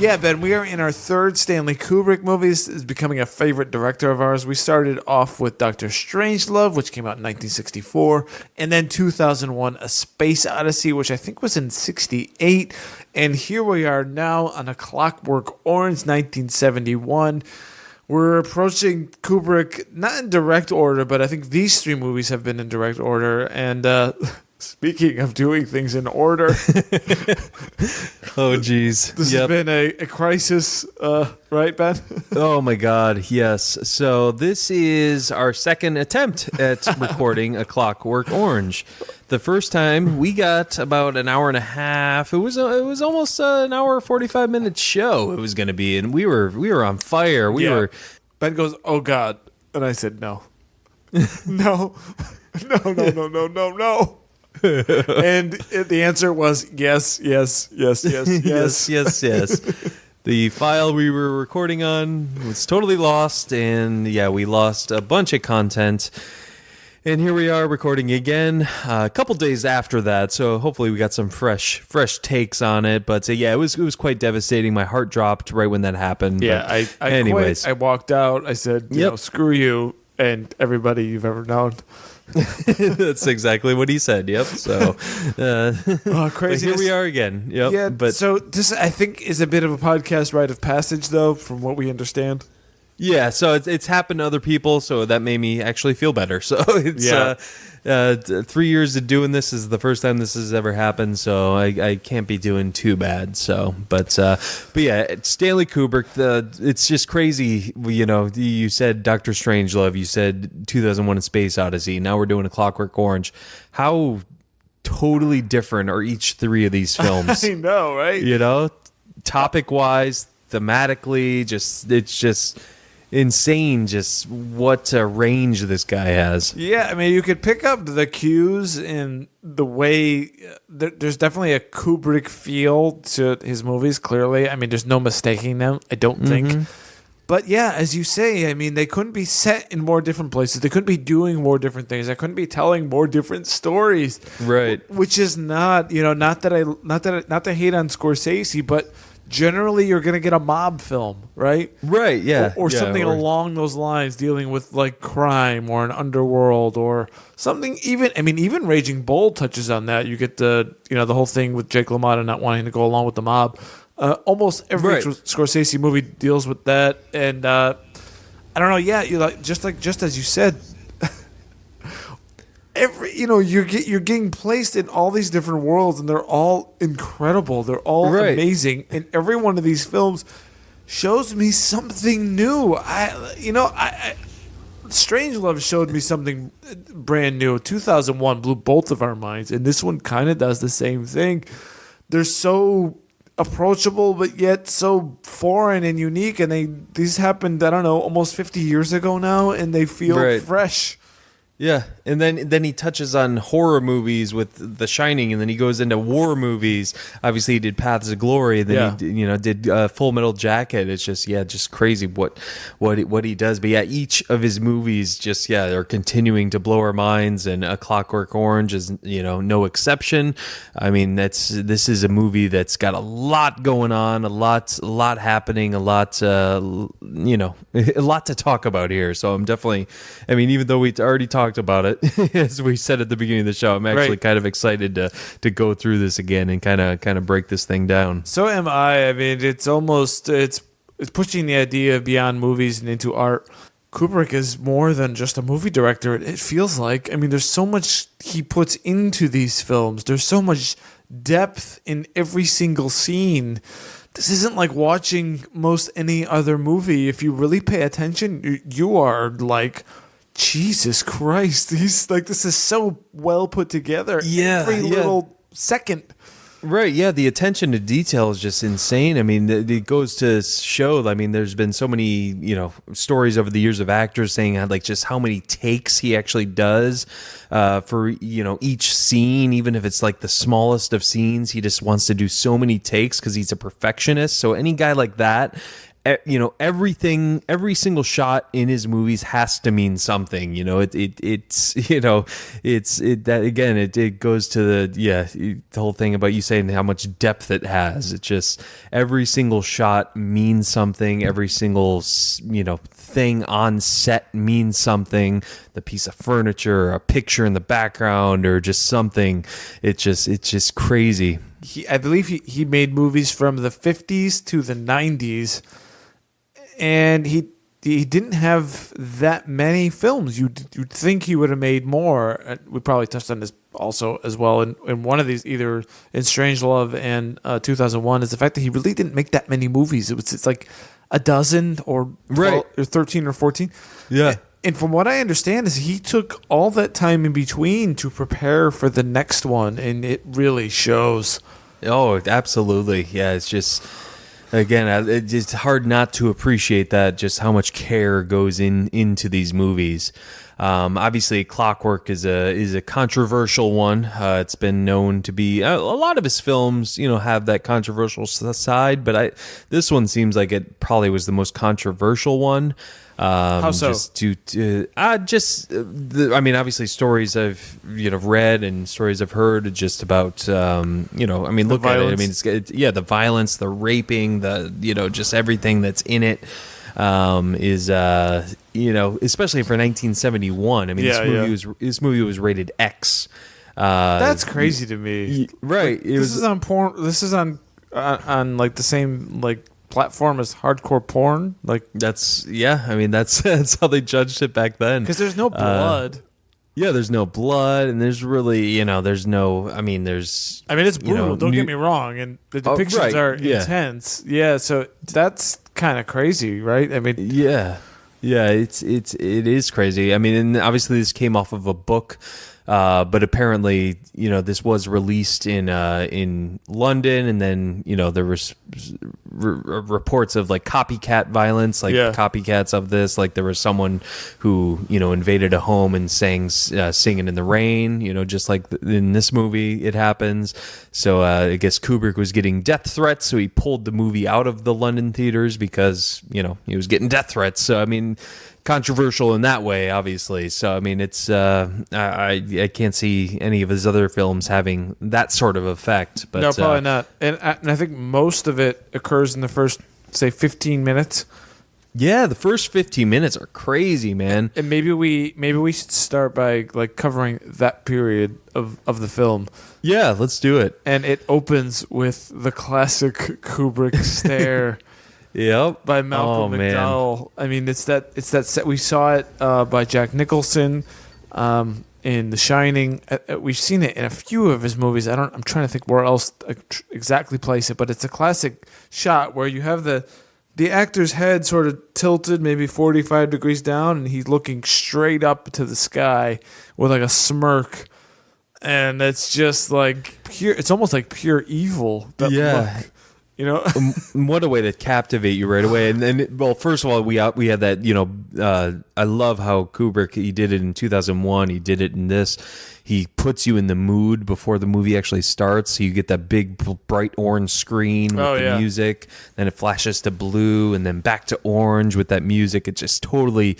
Yeah, Ben, we are in our third Stanley Kubrick movie. This is becoming a favorite director of ours. We started off with Dr. Strangelove, which came out in 1964, and then 2001, A Space Odyssey, which I think was in 68. And here we are now on A Clockwork Orange, 1971. We're approaching Kubrick, not in direct order, but I think these three movies have been in direct order. And speaking of doing things in order, oh geez, this has been a crisis, right, Ben? Oh my God, yes. So this is our second attempt at recording A Clockwork Orange. The first time we got about an hour and a half. It was almost an hour 45-minute show. It was going to be, and we were on fire. We were. Ben goes, "Oh God," and I said, "No, no, no." And the answer was yes. Yes. The file we were recording on was totally lost, and we lost a bunch of content. And here we are recording again a couple days after that, so hopefully we got some fresh takes on it. But it was quite devastating. My heart dropped right when that happened. Yeah, I anyways, quit. I walked out. I said, you know, screw you and everybody you've ever known. That's exactly what he said. Yep. So, crazy. Here we are again. Yep. Yeah. But so this, I think, is a bit of a podcast rite of passage, though, from what we understand. Yeah. So it's happened to other people, so that made me actually feel better. So it's 3 years of doing this is the first time this has ever happened, so I can't be doing too bad. So, but yeah, it's Stanley Kubrick. It's just crazy. You know, you said Dr. Strangelove, you said 2001: A Space Odyssey. Now we're doing A Clockwork Orange. How totally different are each three of these films? I know, right? You know, topic wise, thematically, it's just insane just what a range this guy has. Yeah, I mean, you could pick up the cues in the way there's definitely a Kubrick feel to his movies, clearly. I mean, there's no mistaking them, I don't think. But yeah, as you say, I mean, they couldn't be set in more different places. They couldn't be doing more different things. They couldn't be telling more different stories. Right. Which is not, you know, not to hate on Scorsese, but generally you're going to get a mob film, right? Right, yeah. Or something along those lines, dealing with like crime or an underworld or something. Even Raging Bull touches on that. You get the whole thing with Jake LaMotta not wanting to go along with the mob. Almost every Scorsese movie deals with that, and I don't know. Yeah, just as you said, you're getting placed in all these different worlds, and they're all incredible. They're all amazing, and every one of these films shows me something new. Strangelove showed me something brand new. 2001 blew both of our minds, and this one kind of does the same thing. They're so approachable, but yet so foreign and unique, and these happened, I don't know, almost 50 years ago now, and they feel fresh. Yeah, and then he touches on horror movies with The Shining, and then he goes into war movies. Obviously, he did Paths of Glory, and then he did Full Metal Jacket. It's just crazy what he does. But yeah, each of his movies are continuing to blow our minds, and A Clockwork Orange is no exception. I mean, this is a movie that's got a lot going on, a lot happening, a lot a lot to talk about here. So I'm definitely, even though we already talked about it, as we said at the beginning of the show, I'm actually kind of excited to go through this again and kind of break this thing down. So am I. I mean, it's pushing the idea of beyond movies and into art. Kubrick is more than just a movie director. It feels like. I mean, there's so much he puts into these films. There's so much depth in every single scene. This isn't like watching most any other movie. If you really pay attention, you are like, Jesus Christ, he's like, this is so well put together. Every little second. Right, yeah, the attention to detail is just insane. I mean, it goes to show, there's been so many, stories over the years of actors saying like just how many takes he actually does for, each scene, even if it's like the smallest of scenes. He just wants to do so many takes because he's a perfectionist. So any guy like that every single shot in his movies has to mean something. It goes to the whole thing about you saying how much depth it has. It just, every single shot means something. Every single, thing on set means something. The piece of furniture, a picture in the background, or just something. It's just crazy. I believe he made movies from the 50s to the 90s. And he didn't have that many films. You'd think he would have made more. We probably touched on this also as well in one of these, either in Strangelove and 2001, is the fact that he really didn't make that many movies. It's like a dozen or 12, or 13 or 14. Yeah. And from what I understand is he took all that time in between to prepare for the next one, and it really shows. Oh, absolutely. Yeah, it's just... Again, it's hard not to appreciate that, just how much care goes into these movies. Obviously, Clockwork is a controversial one. It's been known to be a lot of his films, have that controversial side, but this one seems like it probably was the most controversial one. How so? Obviously stories I've read and stories I've heard just about look at it. I mean, the violence, the raping, just everything that's in it is especially for 1971. I mean, this movie was rated X. That's crazy to me. Right. This is on porn. This is on like the same like platform as hardcore porn. Like that's that's how they judged it back then. Because there's no blood. There's no blood, and there's really there's no. It's brutal. Don't get me wrong, and the depictions are intense. Yeah, so that's kind of crazy, right? I mean, it is crazy. I mean, and obviously this came off of a book. But apparently, this was released in London, and then there was reports of like copycat violence, copycats of this. Like there was someone who invaded a home and sang "Singing in the Rain," just like in this movie it happens. So I guess Kubrick was getting death threats, so he pulled the movie out of the London theaters because he was getting death threats. So I mean, controversial in that way, obviously. So I mean, it's I can't see any of his other films having that sort of effect. But no, probably not. And I think most of it occurs in the first, say, 15 minutes. Yeah, the first 15 minutes are crazy, man. And maybe we should start by like covering that period of the film. Yeah, let's do it. And it opens with the classic Kubrick stare. Yep. By Malcolm McDowell. Man. I mean, it's that set. We saw it by Jack Nicholson in The Shining. We've seen it in a few of his movies. I'm trying to think where else exactly place it, but it's a classic shot where you have the actor's head sort of tilted, maybe 45 degrees down, and he's looking straight up to the sky with like a smirk. And it's just like pure. It's almost like pure evil. That look. What a way to captivate you right away. And then, well, first of all, we had that, I love how Kubrick, he did it in 2001. He did it in this. He puts you in the mood before the movie actually starts. So you get that big bright orange screen with the music. Then it flashes to blue and then back to orange with that music. It just totally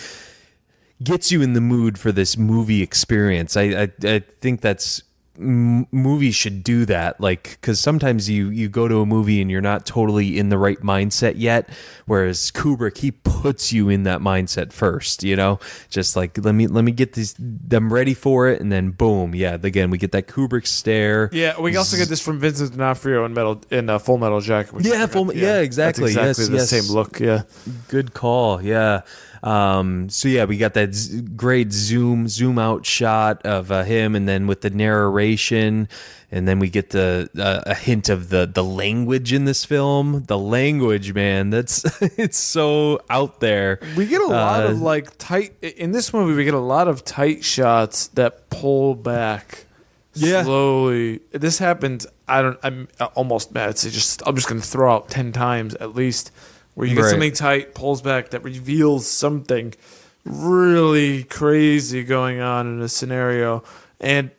gets you in the mood for this movie experience. I think that's... movies should do that, like, because sometimes you go to a movie and you're not totally in the right mindset yet, whereas Kubrick, he puts you in that mindset first, just like let me get them ready for it, and then boom, again we get that Kubrick stare. We also get this from Vincent D'Onofrio in Full Metal Jacket. Exactly. That's exactly the same look. Good call. We got that great zoom out shot of him, and then with the narration, and then we get a hint of the language in this film. The language, man, it's so out there. We get a lot of like tight in this movie. We get a lot of tight shots that pull back slowly. This happened. I'm almost mad. I'm just gonna throw out 10 times at least. Where you get something tight, pulls back, that reveals something really crazy going on in a scenario. And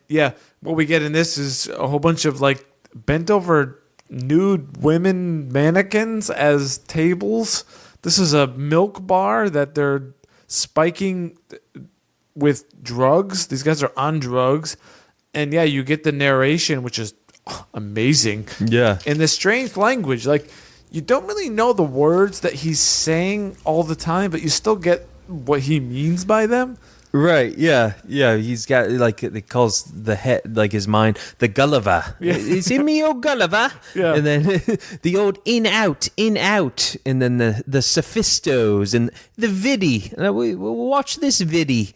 what we get in this is a whole bunch of like bent over nude women mannequins as tables this is a milk bar that they're spiking with drugs. These guys are on drugs. And yeah, you get the narration, which is amazing. Yeah. In this strange language. Like, you don't really know the words that he's saying all the time, but you still get what he means by them. Right, yeah. He's got, like, it calls the head, like his mind, the Gulliver. Yeah. Is it me, old Gulliver? Yeah. And then the old in, out. And then the Sophistos and the Viddy. And we'll watch this Viddy.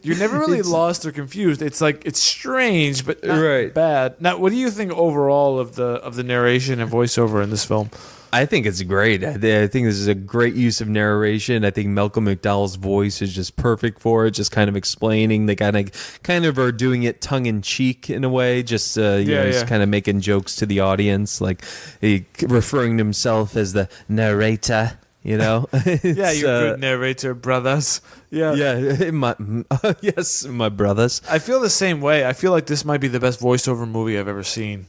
You're never really lost or confused. It's like, it's strange, but not bad. Now, what do you think overall of the narration and voiceover in this film? I think it's great. I think this is a great use of narration. I think Malcolm McDowell's voice is just perfect for it, just kind of explaining. They kind of are doing it tongue in cheek in a way, just just kind of making jokes to the audience, like he referring to himself as the narrator. You know, yeah, you're a good narrator, brothers. Yeah, yes, my brothers. I feel the same way. I feel like this might be the best voiceover movie I've ever seen.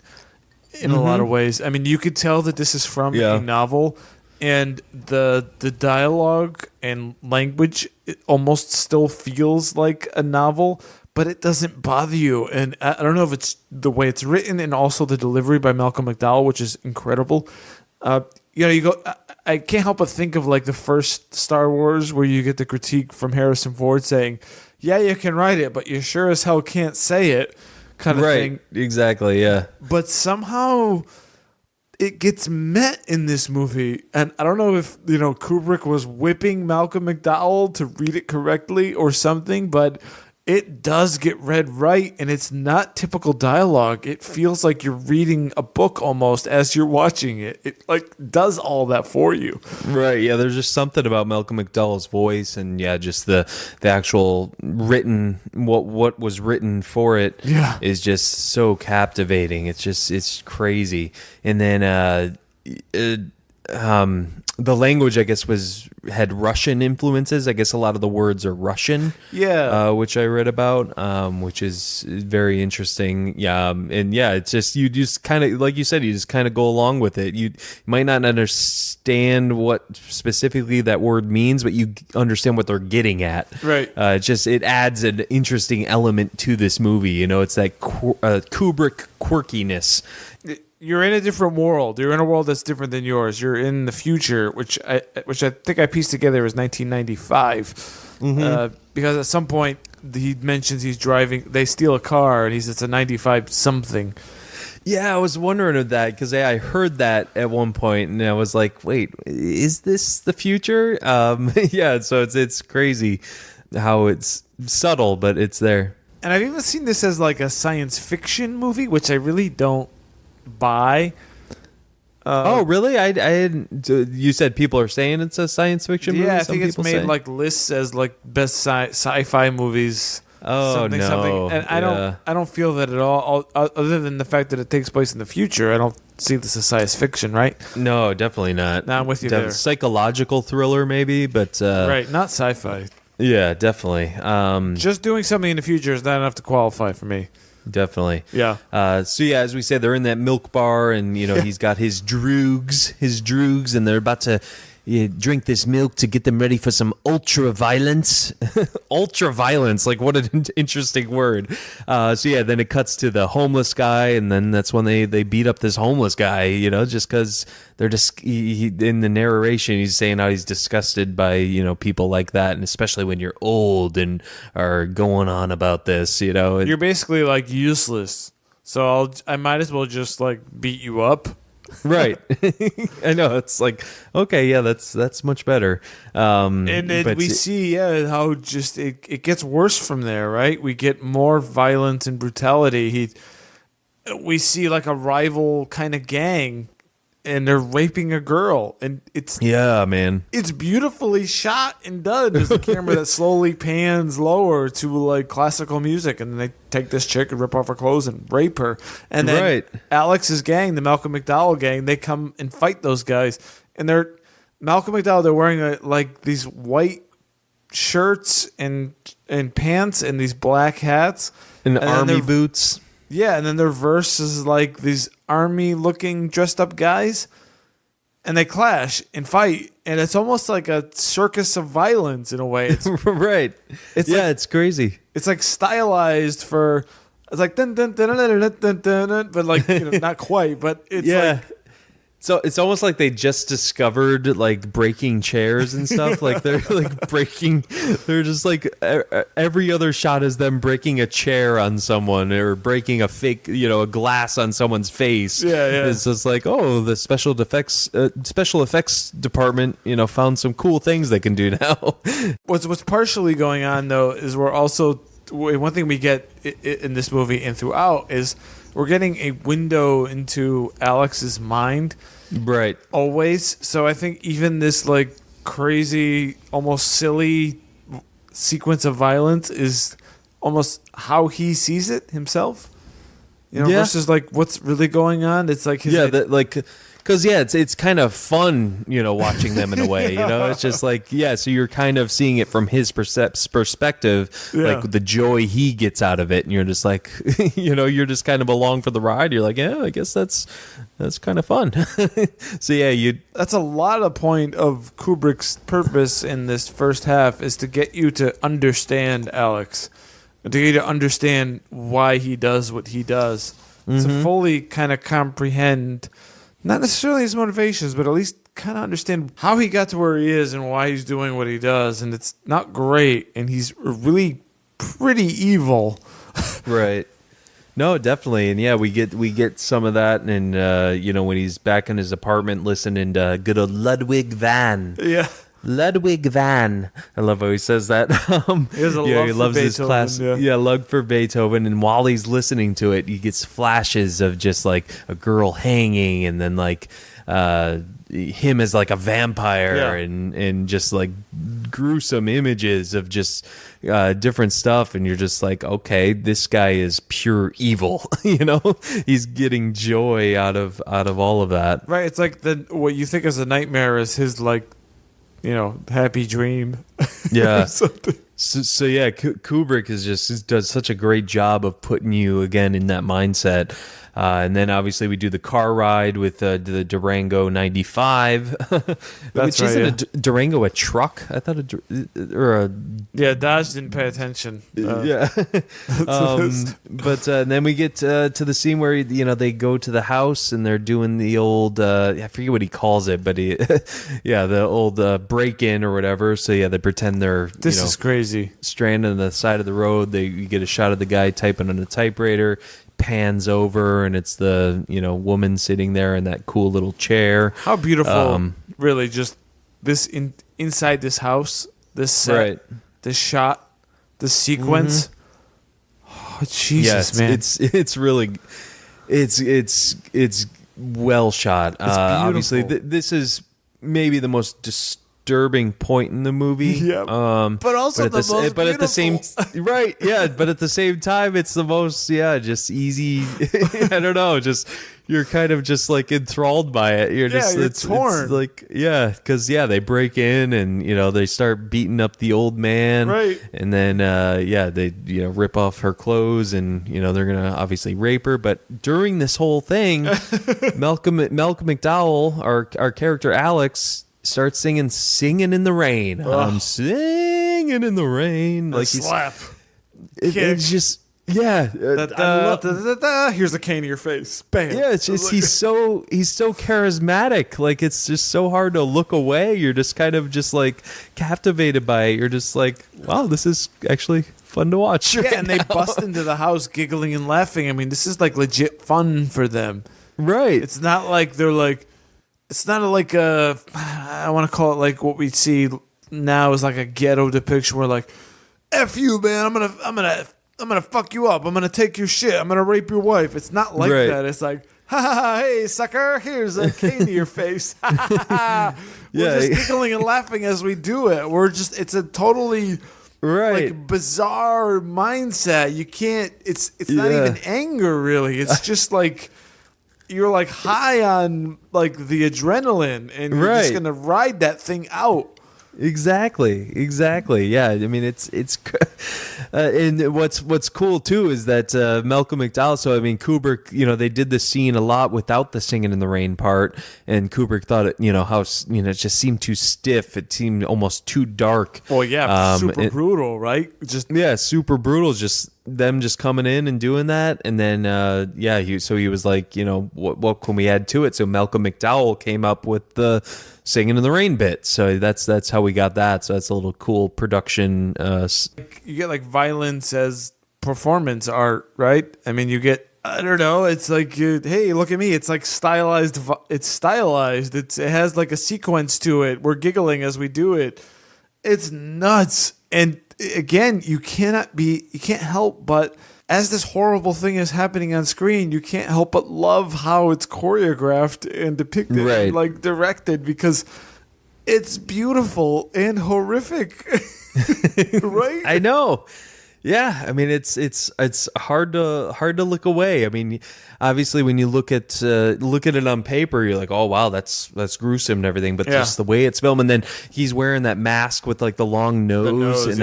In a lot of ways. I mean, you could tell that this is from a novel, and the dialogue and language, it almost still feels like a novel, but it doesn't bother you. And I don't know if it's the way it's written and also the delivery by Malcolm McDowell, which is incredible. You go. I can't help but think of like the first Star Wars, where you get the critique from Harrison Ford saying, "Yeah, you can write it, but you sure as hell can't say it." Kind of thing. Exactly, yeah. But somehow it gets met in this movie. And I don't know if, Kubrick was whipping Malcolm McDowell to read it correctly or something, but it does get read right, and it's not typical dialogue. It feels like you're reading a book almost as you're watching it. It like does all that for you. Right, yeah, there's just something about Malcolm McDowell's voice and just the actual written what was written for it is just so captivating. It's crazy. And then the language, I guess, had Russian influences. I guess a lot of the words are Russian. Yeah. Which I read about, which is very interesting. Yeah. And it's just, you just kind of, like you said, you just kind of go along with it. You might not understand what specifically that word means, but you understand what they're getting at. Right. It adds an interesting element to this movie. It's that Kubrick quirkiness. You're in a different world. You're in a world that's different than yours. You're in the future, which I think I pieced together as 1995. Because at some point he mentions he's driving. They steal a car, and it's a 95 something. Yeah, I was wondering of that because I heard that at one point, and I was like, "Wait, is this the future?" So it's crazy how it's subtle, but it's there. And I've even seen this as like a science fiction movie, which I really don't buy. Oh, really? I hadn't. You said people are saying it's a science fiction movie? Yeah, I think it's made like lists as like best sci-fi movies. Oh, no. And I don't feel that at all. Other than the fact that it takes place in the future, I don't see this as science fiction, right? No, definitely not. No, I'm with you there. Psychological thriller, maybe, but right, not sci-fi. Yeah, definitely. Just doing something in the future is not enough to qualify for me. Definitely. Yeah. As we said, they're in that milk bar, and he's got his droogs, and they're about to drink this milk to get them ready for some ultra violence. Ultra violence, like what an interesting word. Then it cuts to the homeless guy, and then that's when they beat up this homeless guy. Just because they're just in the narration, he's saying how he's disgusted by people like that, and especially when you're old and are going on about this. You're basically like useless. So I might as well just like beat you up. Right. I know, it's like, okay, yeah, that's much better. We see how just it gets worse from there, right? We get more violence and brutality. We see like a rival kind of gang, and they're raping a girl, and it's beautifully shot and done. There's a camera that slowly pans lower to like classical music, and then they take this chick and rip off her clothes and rape her. And then Alex's gang, the Malcolm McDowell gang, they come and fight those guys, and they're wearing these white shirts and pants and these black hats and army boots. Yeah, and then their verse is like these army-looking dressed-up guys. and they clash and fight, and it's almost like a circus of violence in a way. It's, Right. It's crazy. it's like stylized for. It's like dun dun dun dun dun dun dun, dun, but like not quite. But it's like. So it's almost like they just discovered like breaking chairs and stuff. Like they're like breaking. They're just like every other shot is them breaking a chair on someone or breaking a fake, a glass on someone's face. Yeah. It's just like, oh, the special effects department, found some cool things they can do now. What's partially going on though is we're also one thing we get in this movie and throughout is we're getting a window into Alex's mind. Right. Always. So I think even this like crazy, almost silly sequence of violence is almost how he sees it himself. Versus like what's really going on. It's like because it's kind of fun, watching them in a way. It's just like so you're kind of seeing it from his perspective, like the joy he gets out of it, and you're just like, you're just kind of along for the ride. You're like, I guess that's kind of fun. So that's a lot of point of Kubrick's purpose in this first half is to get you to understand Alex. To get you to understand why he does what he does. To fully kind of comprehend, not necessarily his motivations, but at least kind of understand how he got to where he is and why he's doing what he does. And it's not great. And he's really pretty evil. Right. No, definitely. And we get some of that. And, when he's back in his apartment listening to good old Ludwig van. Yeah. Ludwig van. I love how he says that. He has a love he for loves Beethoven, his class. Love for Beethoven. And while he's listening to it, he gets flashes of just like a girl hanging, and then like him as like a vampire, and just like gruesome images of just different stuff. And you're just like, okay, this guy is pure evil. He's getting joy out of all of that. Right. It's like what you think is a nightmare is his like, happy dream. Yeah. So Kubrick does such a great job of putting you again in that mindset. And then obviously we do the car ride with the Durango 95. That's which isn't a Durango a truck? I thought Dodge didn't pay attention. But then we get to the scene where they go to the house and they're doing the old I forget what he calls it, but the old break-in or whatever. So they pretend they're this is crazy, stranded on the side of the road. You get a shot of the guy typing on a typewriter. Pans over and it's the woman sitting there in that cool little chair. How beautiful! Really, just this inside this house, this set, this shot, this sequence. Oh, Jesus, man! It's really it's well shot. Obviously, this is maybe the most disturbing point in the movie. Yeah, but also but at the same right, but at the same time, it's the most just easy. I don't know, just you're kind of just like enthralled by it. You're torn. It's like because they break in and they start beating up the old man, right? And then they rip off her clothes and they're gonna obviously rape her. But during this whole thing, Malcolm McDowell, our character Alex, starts singing in the rain. I'm singing in the rain. Like slap. It's just here's a cane to your face. Bam. Yeah, it's just he's so charismatic. Like it's just so hard to look away. You're just kind of just like captivated by it. You're just like, wow, this is actually fun to watch. Yeah, and they bust into the house giggling and laughing. I mean, this is like legit fun for them. Right. It's not like they're like. It's not like I want to call it like what we see now is like a ghetto depiction where like, F you, man, I'm gonna fuck you up. I'm gonna take your shit. I'm gonna rape your wife. It's not like that. It's like, ha ha ha, hey sucker, here's a cane to your face. We're just giggling and laughing as we do it. It's a totally like bizarre mindset. You can't. It's not even anger really. It's just like. You're like high on like the adrenaline and you're just going to ride that thing out. Exactly. Yeah, I mean it's and what's cool too is that Malcolm McDowell. So I mean Kubrick, they did the scene a lot without the singing in the rain part, and Kubrick thought it, how it just seemed too stiff. It seemed almost too dark. Well, yeah, super brutal, right? Super brutal. Just them just coming in and doing that, and then he was like, what can we add to it? So Malcolm McDowell came up with the singing in the rain bit. So that's how we got that. So that's a little cool production. You get like violence as performance art, right? I mean, you get, I don't know, it's like, hey, look at me. It's like stylized. It's stylized. It has like a sequence to it. We're giggling as we do it. It's nuts. And again, you can't help but, as this horrible thing is happening on screen, you can't help but love how it's choreographed and depicted and like directed, because it's beautiful and horrific. Right? I know. Yeah, I mean it's hard to look away. I mean, obviously when you look at it on paper, you're like, oh wow, that's gruesome and everything. But just the way it's filmed, and then he's wearing that mask with like the long nose, and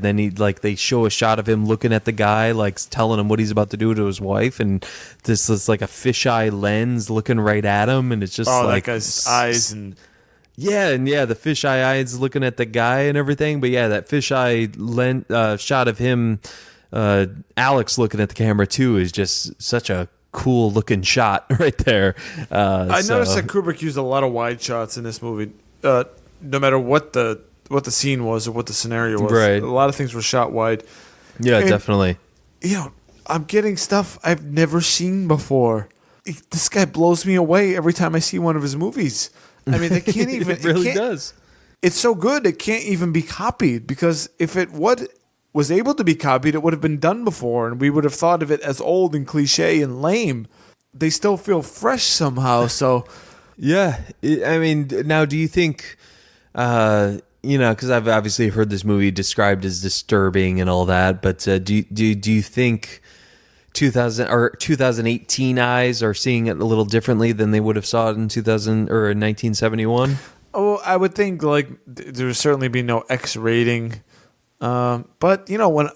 then they show a shot of him looking at the guy, like telling him what he's about to do to his wife, and this is like a fisheye lens looking right at him, and it's just like that guy's eyes and. Yeah, and the fisheye eyes looking at the guy and everything. But yeah, that fisheye shot of him, Alex looking at the camera too, is just such a cool looking shot right there. I noticed that Kubrick used a lot of wide shots in this movie. No matter what the scene was or what the scenario was, right. A lot of things were shot wide. Yeah, and, definitely. I'm getting stuff I've never seen before. This guy blows me away every time I see one of his movies. I mean, they can't even. It really does. It's so good, it can't even be copied, because if it was able to be copied, it would have been done before, and we would have thought of it as old and cliche and lame. They still feel fresh somehow. So, yeah. I mean, now, do you think, because I've obviously heard this movie described as disturbing and all that, but do you think 2018 eyes are seeing it a little differently than they would have saw it in 2000 or in 1971? Oh, I would think like there would certainly be no X rating, but when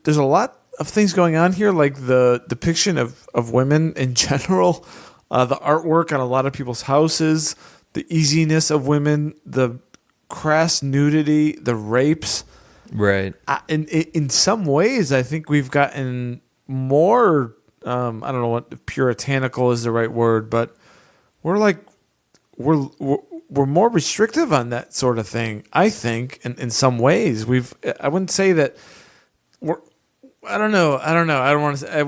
there's a lot of things going on here, like the depiction of women in general, the artwork on a lot of people's houses, the easiness of women, the crass nudity, the rapes. Right. In some ways, I think we've gotten more, I don't know what puritanical is the right word, but we're more restrictive on that sort of thing, I think, in some ways. I wouldn't say that I don't know. I don't want to say,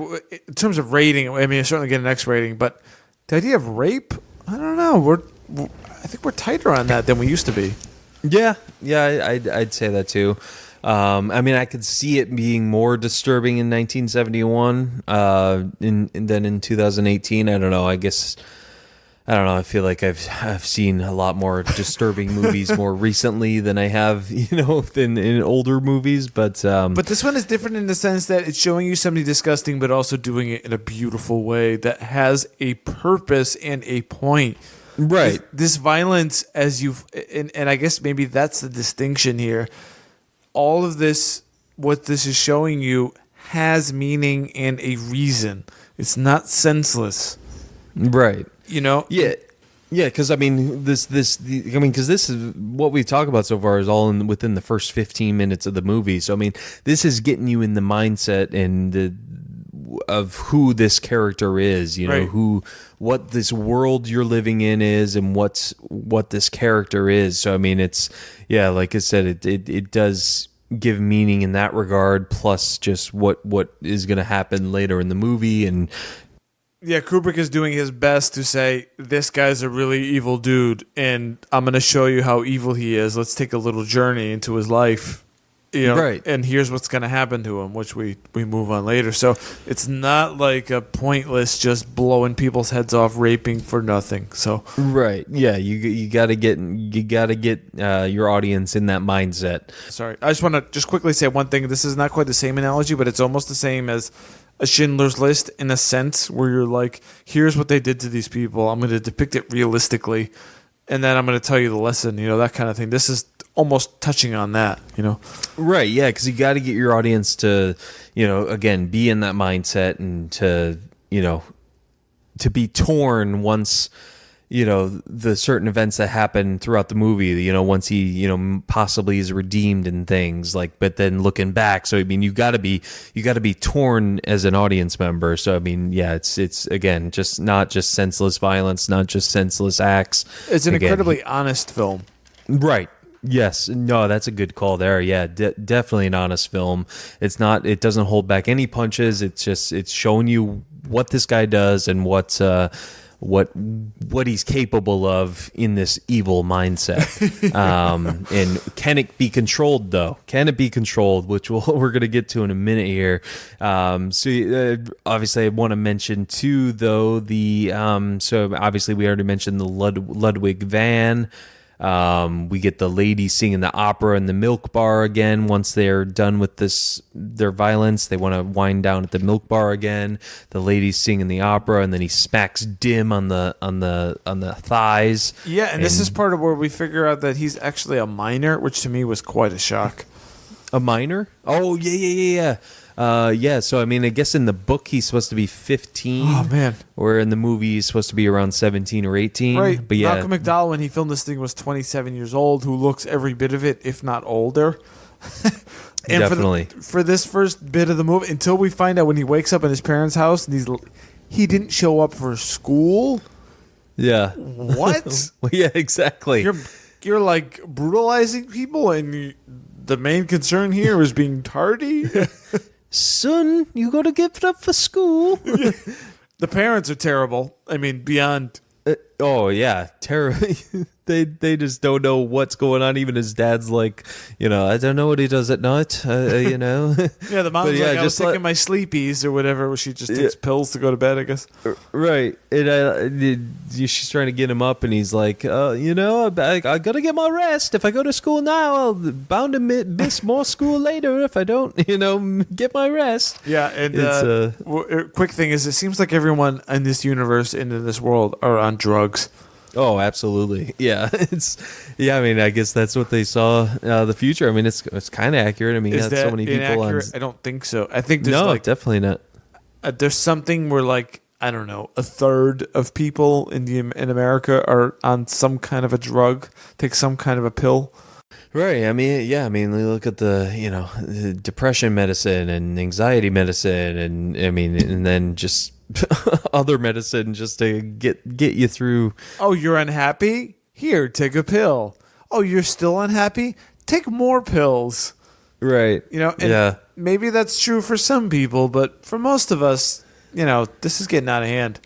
in terms of rating, I mean, I certainly get an X rating, but the idea of rape, I don't know. I think we're tighter on that than we used to be. Yeah, I'd say that too. I mean, I could see it being more disturbing in 1971 than in 2018. I don't know. I guess I don't know. I feel like I've seen a lot more disturbing movies more recently than I have, than in older movies. But this one is different in the sense that it's showing you something disgusting, but also doing it in a beautiful way that has a purpose and a point. Right. This violence, and I guess maybe that's the distinction here. All of this, what this is showing you, has meaning and a reason. It's not senseless. Right. Yeah. Yeah, because I mean, because this is what we've talked about so far is all within the first 15 minutes of the movie. So I mean, this is getting you in the mindset and of who this character is. Right. What this world you're living in is, and what this character is. So I mean, it's like I said, it does give meaning in that regard. Plus, just what is going to happen later in the movie and. Yeah, Kubrick is doing his best to say, this guy's a really evil dude, and I'm going to show you how evil he is. Let's take a little journey into his life. Right. And here's what's going to happen to him, which we move on later. So it's not like a pointless just blowing people's heads off, raping for nothing. So right. Yeah, you got to get your audience in that mindset. Sorry. I just want to just quickly say one thing. This is not quite the same analogy, but it's almost the same as a Schindler's List in a sense, where you're like, here's what they did to these people. I'm going to depict it realistically, and then I'm going to tell you the lesson, that kind of thing. This is almost touching on that, Right, yeah, because you got to get your audience to, again, be in that mindset and to, to be torn once, the certain events that happen throughout the movie, once he, possibly is redeemed and things like, but then looking back. So, I mean, you got to be torn as an audience member. So, I mean, yeah, it's again, just not just senseless violence, not just senseless acts. It's an incredibly honest film. Right. Yes. No, that's a good call there. Yeah, definitely an honest film. It doesn't hold back any punches. It's showing you what this guy does and what he's capable of in this evil mindset. And can it be controlled though? Can it be controlled? Which we're going to get to in a minute here. Obviously I want to mention too, though, so obviously we already mentioned the Ludwig van. We get the lady singing the opera in the milk bar again. Once they're done with their violence, they want to wind down at the milk bar again. The lady's singing the opera, and then he smacks Dim on the thighs. Yeah, and this is part of where we figure out that he's actually a minor, which to me was quite a shock. A minor? Oh yeah. So I mean, I guess in the book he's supposed to be 15. Oh man! Or in the movie he's supposed to be around 17 or 18. Right. But yeah, Malcolm McDowell, when he filmed this thing, was 27 years old. Who looks every bit of it, if not older. And definitely for this first bit of the movie, until we find out when he wakes up in his parents' house and he didn't show up for school. Yeah. What? Yeah, exactly. You're like brutalizing people, and the main concern here is being tardy. Son, you got to give up for school. The parents are terrible. I mean, beyond. Oh yeah, terrible. They just don't know what's going on. Even his dad's like, I don't know what he does at night. Yeah, the mom's like, I was taking my sleepies or whatever. She just takes pills to go to bed, I guess. Right. And she's trying to get him up, and he's like, I gotta get my rest. If I go to school now, I'll bound to miss more school later if I don't, get my rest. Yeah, and quick thing is, it seems like everyone in this universe and in this world are on drugs. Oh, absolutely. Yeah. I mean, I guess that's what they saw the future. I mean, it's kind of accurate. I mean, is that so many people inaccurate? I don't think so. I think there's definitely not. There's something where I don't know, a third of people in America are on some kind of a drug, take some kind of a pill. Right. I mean, yeah. I mean, look at the depression medicine and anxiety medicine, and then just other medicine just to get you through. Oh, you're unhappy? Here, take a pill. Oh, you're still unhappy? Take more pills. Right. And maybe that's true for some people, but for most of us, this is getting out of hand.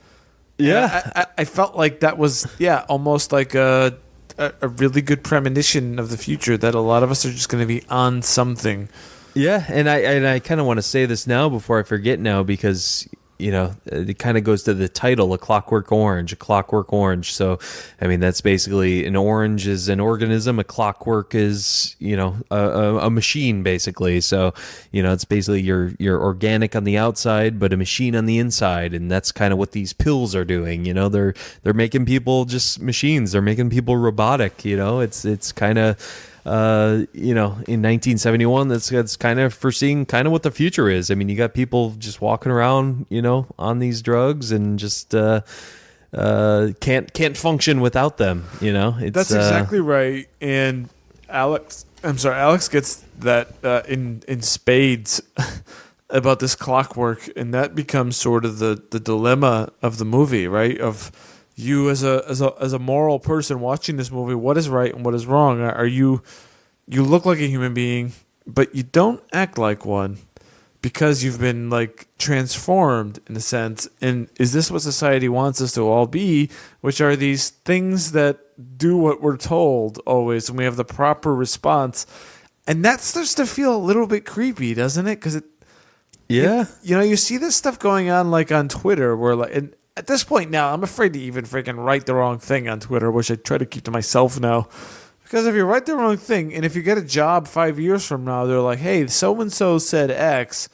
Yeah. I felt like that was, almost like a really good premonition of the future, that a lot of us are just going to be on something. Yeah, and I kind of want to say this now before I forget now, because it kind of goes to the title, A Clockwork Orange, A Clockwork Orange. So, I mean, that's basically, an orange is an organism. A clockwork is, a machine, basically. So, it's basically you're organic on the outside, but a machine on the inside. And that's kind of what these pills are doing. They're making people just machines. They're making people robotic. It's kind of, in 1971, that's kind of foreseeing kind of what the future is. I mean, you got people just walking around, on these drugs and just can't function without them. That's exactly right. And Alex gets that in spades about this clockwork, and that becomes sort of the dilemma of the movie, right? Of you as a moral person watching this movie, what is right and what is wrong? Are you look like a human being, but you don't act like one because you've been transformed in a sense. And is this what society wants us to all be? Which are these things that do what we're told always, and we have the proper response. And that starts to feel a little bit creepy, doesn't it? Because you see this stuff going on on Twitter where and at this point now, I'm afraid to even freaking write the wrong thing on Twitter, which I try to keep to myself now. Because if you write the wrong thing, and if you get a job 5 years from now, they're like, hey, so-and-so said X,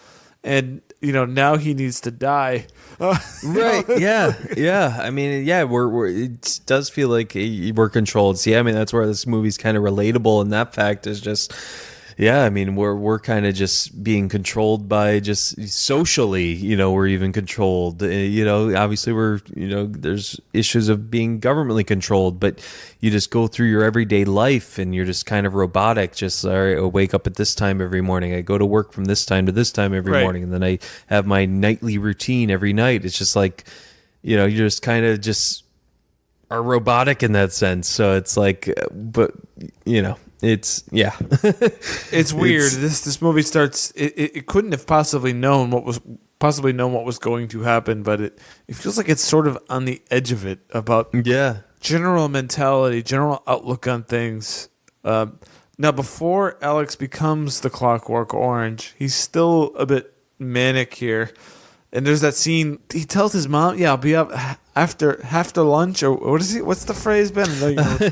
and now he needs to die. Right. Yeah. I mean, yeah, it does feel like we're controlled. See, I mean, that's where this movie's kind of relatable, and that fact is just, yeah, I mean, we're kind of just being controlled by just socially, we're even controlled. Obviously there's issues of being governmentally controlled, but you just go through your everyday life and you're just kind of robotic. Just, all right, I wake up at this time every morning. I go to work from this time to this time every morning. And then I have my nightly routine every night. It's just like, you're just kind of just are robotic in that sense. So it's like, but, it's it's weird. This movie starts. It couldn't have possibly known what was going to happen, but it feels like it's sort of on the edge of it about general mentality, general outlook on things. Now, before Alex becomes the Clockwork Orange, he's still a bit manic here. And there's that scene. He tells his mom, "Yeah, I'll be up after lunch." Or what is he? What's the phrase, Ben? I know you know.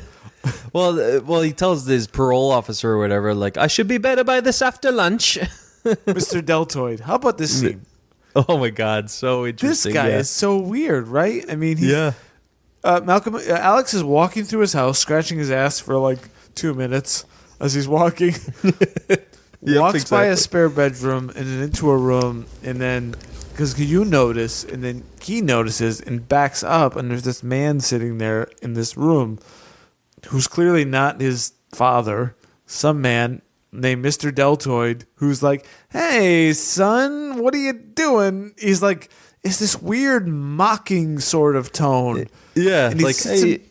Well, he tells his parole officer or whatever, like, I should be better by this after lunch. Mr. Deltoid. How about this scene? Oh my God, so interesting. This guy is so weird, right? I mean, Alex is walking through his house, scratching his ass for like 2 minutes as he's walking. Walks by a spare bedroom and then into a room, and then because you notice, and then he notices and backs up, and there's this man sitting there in this room who's clearly not his father, some man named Mr. Deltoid, who's like, "Hey, son, what are you doing?" He's like, it's this weird mocking sort of tone. Yeah, and like, hey,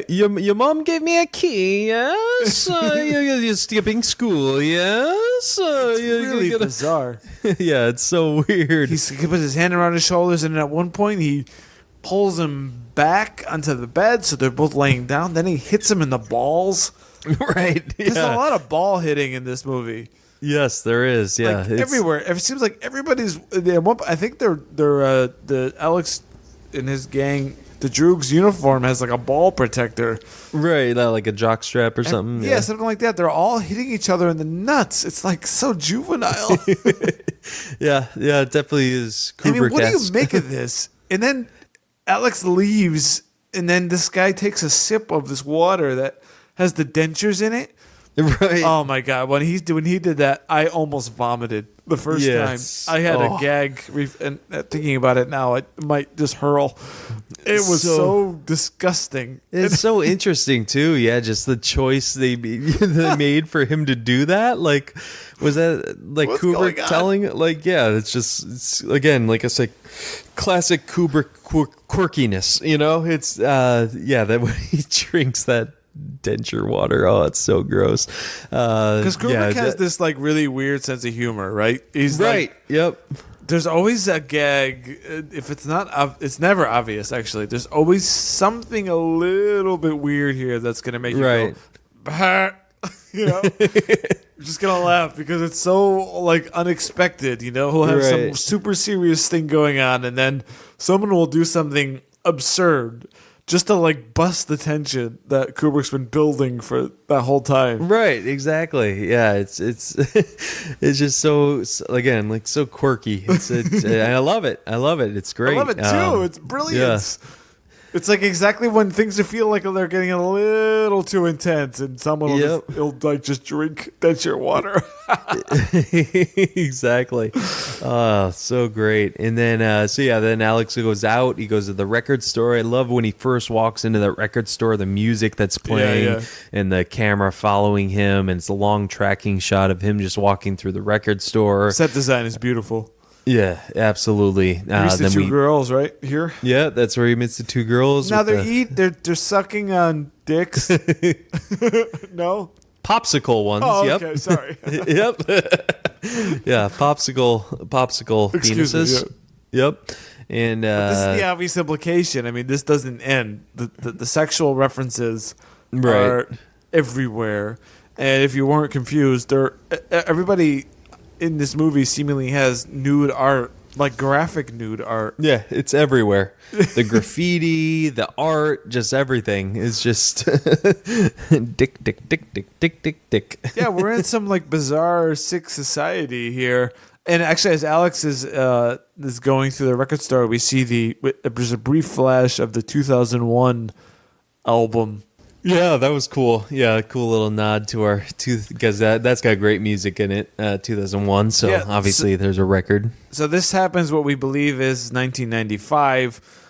your mom gave me a key, yes? You're skipping school, yes? It's really bizarre. Yeah, it's so weird. He puts his hand around his shoulders, and at one point he pulls him back onto the bed, so they're both laying down. Then he hits him in the balls. Right. Yeah. There's a lot of ball hitting in this movie. Yes, there is. Yeah, like everywhere. It seems like everybody's. I think they're the Alex and his gang. The Droog's uniform has like a ball protector. Right, like a jock strap or something. Yeah, something like that. They're all hitting each other in the nuts. It's like so juvenile. Yeah, it definitely is Kubrick-esque. I mean, what do you make of this? And then Alex leaves, and then this guy takes a sip of this water that has the dentures in it. Right. Oh my God! When he did that, I almost vomited the first time. I had a gag, and thinking about it now, I might just hurl. It was so disgusting. It's so interesting too. Yeah, just the choice they made for him to do that. Like, was that like What's Kubrick telling? Like, yeah, it's again, like I said, classic Kubrick quirkiness. It's that when he drinks that denture water. Oh, it's so gross. Because Kubrick has this like really weird sense of humor, right? He's right. Yep. There's always a gag. If it's not, it's never obvious. Actually, there's always something a little bit weird here that's gonna make you go, bah! You're just gonna laugh because it's so like unexpected. He'll have some super serious thing going on, and then someone will do something absurd just to like bust the tension that Kubrick's been building for that whole time. Right, exactly. Yeah, it's it's just so again like so quirky. And I love it. It's great. I love it too. It's brilliant. Yeah. It's like exactly when things feel like they're getting a little too intense, and someone will just drink denture water. Exactly. So great. And then then Alex goes out. He goes to the record store. I love when he first walks into the record store, the music that's playing and the camera following him, and it's a long tracking shot of him just walking through the record store. Set design is beautiful. Yeah, absolutely. He meets the two girls right here. Yeah, that's where he meets the two girls. Now they're sucking on dicks. No? Popsicle ones. Oh, yep. Okay, sorry. Yep. Yeah, popsicle penises. Me, Yep. And this is the obvious implication. I mean, this doesn't end. The sexual references are everywhere. And if you weren't confused, everybody in this movie seemingly has nude art, like graphic nude art. Yeah, it's everywhere. The graffiti, the art, just everything is just dick. Yeah, we're in some like bizarre sick society here. And actually, as Alex is going through the record store, we see there's a brief flash of the 2001 album. Yeah, that was cool. Yeah, cool little nod to our because that's got great music in it. 2001. So Yeah, obviously there's a record. So this happens what we believe is 1995.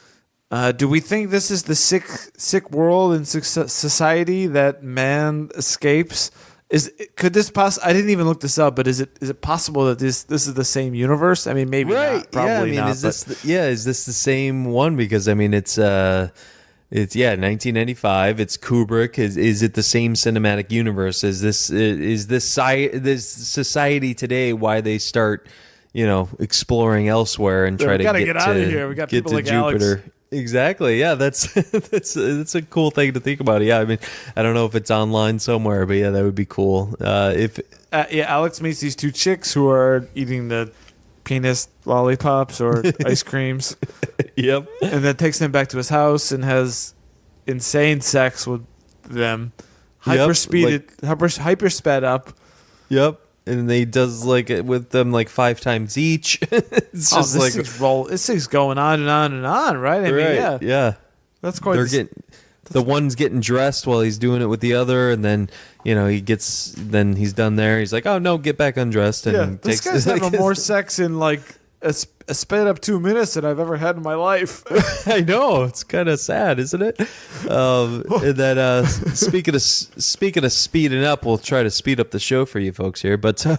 Do we think this is the sick world and sick society that man escapes? Could this I didn't even look this up, but is it possible that this is the same universe? I mean, maybe not. Probably not. Is this the same one? Because I mean, it's 1995. It's Kubrick. Is it the same cinematic universe? Is this society today why they start, exploring elsewhere and try to get out of here? We got people like Jupiter. Alex. Exactly. Yeah, that's a cool thing to think about. Yeah, I mean, I don't know if it's online somewhere, but yeah, that would be cool. Alex meets these two chicks who are eating the penis lollipops or ice creams. Yep. And then takes them back to his house and has insane sex with them. Hyper sped up. Yep. And he does like it with them like 5 times each. It's just this thing's going on and on and on, right? I mean, yeah. That's quite. The one's getting dressed while he's doing it with the other, and then he's done there. He's like, "Oh no, get back undressed." And this guy's having more sex in like a sped up 2 minutes than I've ever had in my life. I know, it's kind of sad, isn't it? And then speaking of speeding up, we'll try to speed up the show for you folks here. But so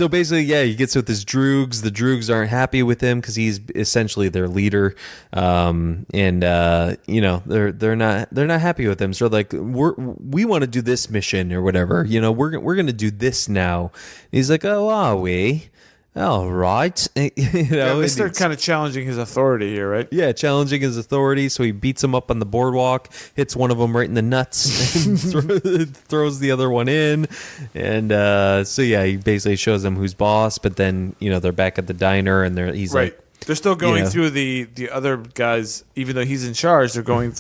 basically, he gets with his droogs. The droogs aren't happy with him because he's essentially their leader, and they're not happy with him. So they're like, we want to do this mission or whatever. We're gonna do this now. And he's like, oh, are we? All right. They start kind of challenging his authority here, right? Yeah, challenging his authority. So he beats him up on the boardwalk, hits one of them right in the nuts, and throws the other one in. And he basically shows them who's boss. But then, they're back at the diner, and he's right. Like, they're still going through the other guys, even though he's in charge. He's going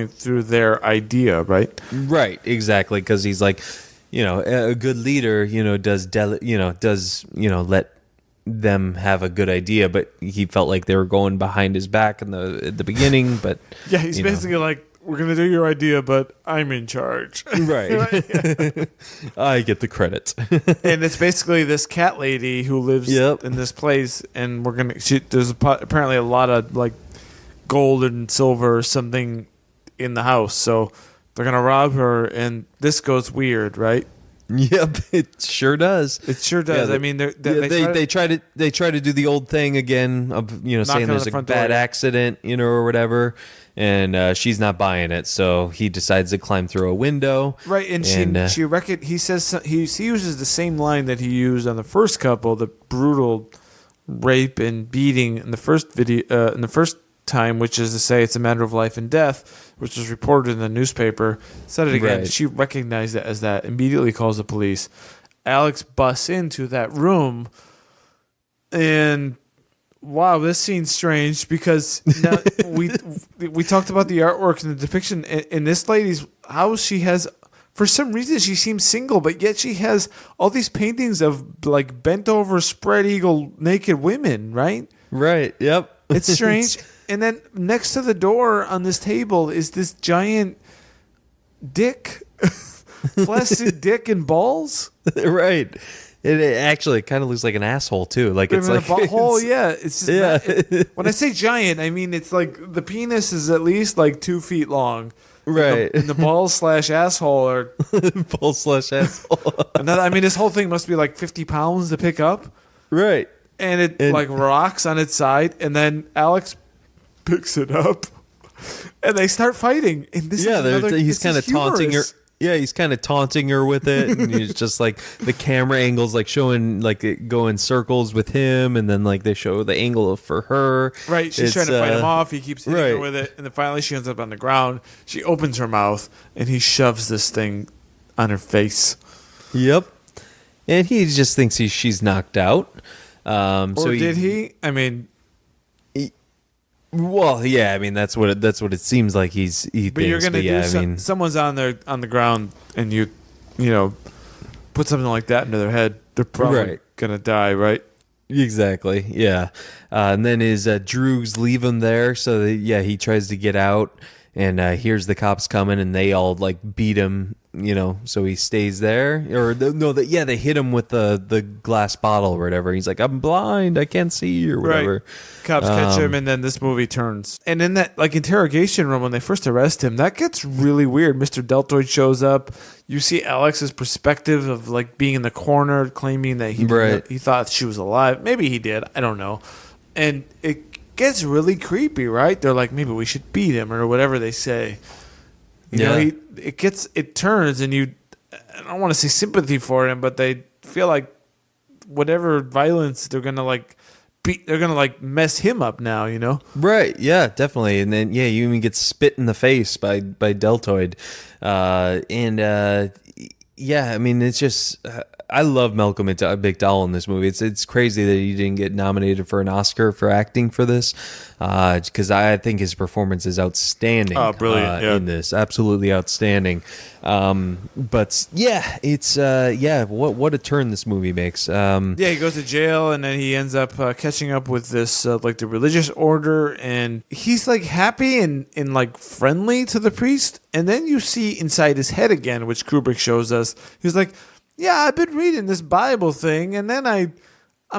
through their idea, right? Right, exactly, because he's like, a good leader, does let them have a good idea, but he felt like they were going behind his back at the beginning. But yeah, he's basically like, we're gonna do your idea, but I'm in charge. Right. I get the credit. And it's basically this cat lady who lives in this place, and there's apparently a lot of like gold and silver or something in the house, so they're gonna rob her, and this goes weird, right? Yep, it sure does. It sure does. Yeah, I mean, they try to do the old thing again of saying there's a bad accident, or whatever, and she's not buying it, so he decides to climb through a window. Right, and he says he uses the same line that he used on the first couple, the brutal rape and beating in the first video, in the first time, which is to say it's a matter of life and death, which was reported in the newspaper. Said it again. Right. She recognized it as that, immediately calls the police. Alex busts into that room, and wow, this scene's strange because now we talked about the artwork and the depiction in this lady's house. She has, for some reason, she seems single, but yet she has all these paintings of like bent over, spread eagle, naked women. Right. Yep. It's strange. And then next to the door on this table is this giant dick, plastic dick and balls. Right. It actually kind of looks like an asshole too. Like it's like a butthole. Yeah. It's just when I say giant, I mean it's like the penis is at least like 2 feet long. Right. And the balls / asshole are balls / asshole. And that, I mean, this whole thing must be like 50 pounds to pick up. Right. And it like rocks on its side, and then Alex picks it up, and they start fighting. And he's kind of taunting her. Yeah, he's kind of taunting her with it, and he's just like the camera angles like showing like it go in circles with him, and then like they show the angle for her. Right, she's trying to fight him off. He keeps hitting her with it, and then finally she ends up on the ground. She opens her mouth, and he shoves this thing on her face. Yep, and he just thinks she's knocked out. Did he? I mean. Well, yeah, I mean that's what it seems like he but thinks. You're gonna someone's on the ground, and you put something like that into their head. They're probably gonna die, right? Exactly. Yeah. And then his droogs leave him there. So he tries to get out and hears the cops coming, and they all like beat him. So he stays there. They hit him with the glass bottle or whatever. He's like, I'm blind, I can't see, or whatever. Right. Cops catch him, and then this movie turns. And in that like interrogation room when they first arrest him, that gets really weird. Mr. Deltoid shows up. You see Alex's perspective of like being in the corner, claiming that he thought she was alive. Maybe he did. I don't know. And it gets really creepy, right? They're like, maybe we should beat him or whatever they say. You know, it turns, and I don't want to say sympathy for him, but they feel like whatever violence they're gonna like they're gonna like mess him up now, Right. Yeah, definitely. And then you even get spit in the face by Deltoid. I mean, it's just I love Malcolm McDowell in this movie. It's crazy that he didn't get nominated for an Oscar for acting for this, because I think his performance is outstanding. Oh, brilliant! In this, absolutely outstanding. But it's what a turn this movie makes. He goes to jail, and then he ends up catching up with this like the religious order, and he's like happy and like friendly to the priest. And then you see inside his head again, which Kubrick shows us. He's like, yeah, I've been reading this Bible thing, and then I'm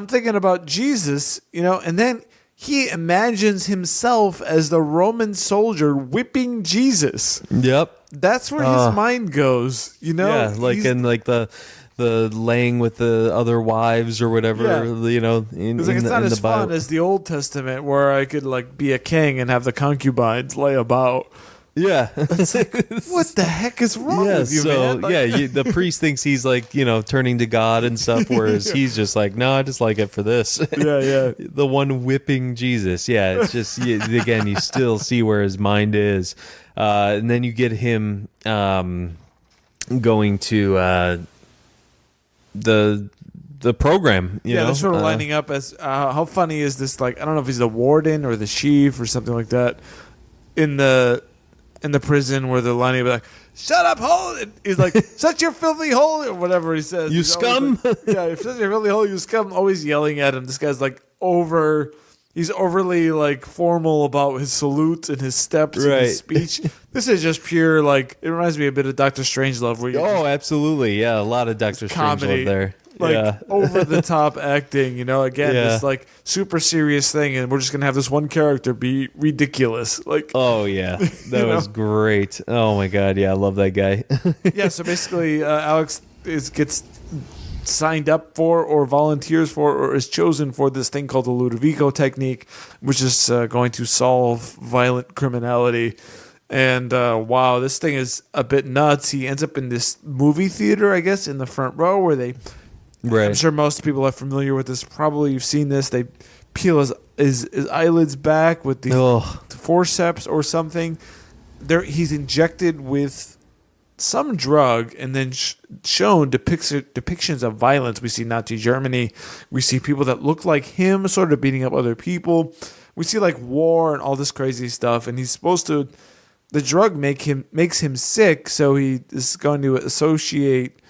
thinking about Jesus, and then he imagines himself as the Roman soldier whipping Jesus. Yep. That's where his mind goes, Yeah, in the laying with the other wives or whatever, it's not as fun as the Old Testament where I could like be a king and have the concubines lay about. Yeah. It's like, what the heck is wrong with you, man? Like, the priest thinks he's like, turning to God and stuff, whereas he's just like, no, I just like it for this. Yeah. The one whipping Jesus. Yeah, it's just, again, you still see where his mind is. And then you get him going to the program. They're sort of lining up as, how funny is this? Like, I don't know if he's the warden or the chief or something like that. In the prison where they're lining up like, shut up, hole. He's like, shut your filthy hole, or whatever he says. You scum. Like, shut your filthy hole, you scum. Always yelling at him. This guy's like he's overly like formal about his salutes and his steps and his speech. This is just pure like, it reminds me a bit of Dr. Strangelove. Where absolutely. Yeah, a lot of Dr. Strangelove there. Like over the top acting, again, this like super serious thing, and we're just gonna have this one character be ridiculous. Like, oh yeah, that was great. Oh my god, yeah, I love that guy. So basically, Alex gets signed up for, or volunteers for, or is chosen for this thing called the Ludovico technique, which is going to solve violent criminality. And wow, this thing is a bit nuts. He ends up in this movie theater, I guess, in the front row where they. Right. I'm sure most people are familiar with this. Probably you've seen this. They peel his eyelids back with the forceps or something. He's injected with some drug and then shown depictions of violence. We see Nazi Germany. We see people that look like him sort of beating up other people. We see like war and all this crazy stuff. And he's supposed to. The drug makes him sick, so he is going to associate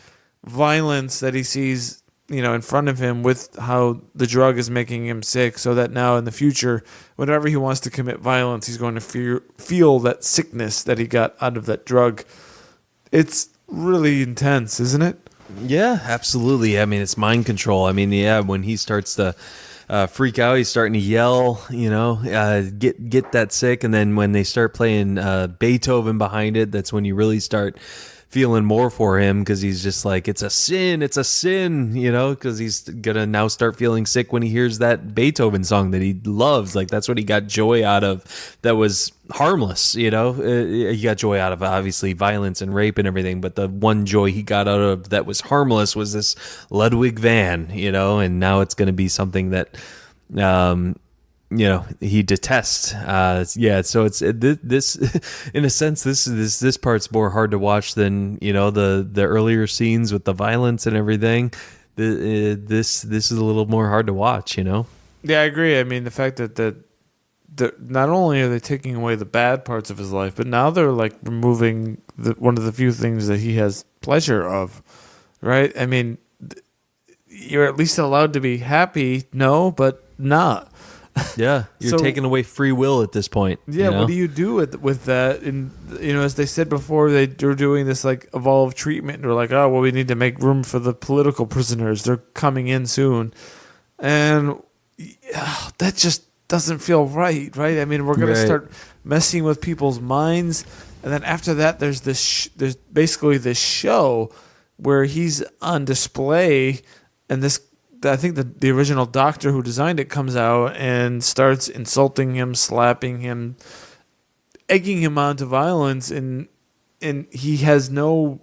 violence that he sees in front of him with how the drug is making him sick, so that now in the future, whenever he wants to commit violence, he's going to feel that sickness that he got out of that drug. It's really intense, isn't it? Yeah, absolutely. I mean, it's mind control. I mean, when he starts to freak out, he's starting to yell, get that sick. And then when they start playing Beethoven behind it, that's when you really start feeling more for him, because he's just like, it's a sin, because he's gonna now start feeling sick when he hears that Beethoven song that he loves. Like, that's what he got joy out of, that was harmless. He got joy out of obviously violence and rape and everything, but the one joy he got out of that was harmless was this Ludwig van, and now it's gonna be something that he detests. So it's this in a sense, this part's more hard to watch than the earlier scenes with the violence and everything. This is a little more hard to watch. Yeah, I agree. I mean, the fact that not only are they taking away the bad parts of his life, but now they're like removing one of the few things that he has pleasure of. Right? I mean, you're at least allowed to be happy. No, but not. Yeah, you're So- taking away free will at this point. Yeah, you know? what do you do with that? And as they said before, they're doing this like evolved treatment. They're like, oh well, we need to make room for the political prisoners. They're coming in soon, and that just doesn't feel right. I mean, we're gonna Right. start messing with people's minds, and then after that, there's there's basically this show where he's on display, and this. I think the original doctor who designed it comes out and starts insulting him, slapping him, egging him on to violence, and he has no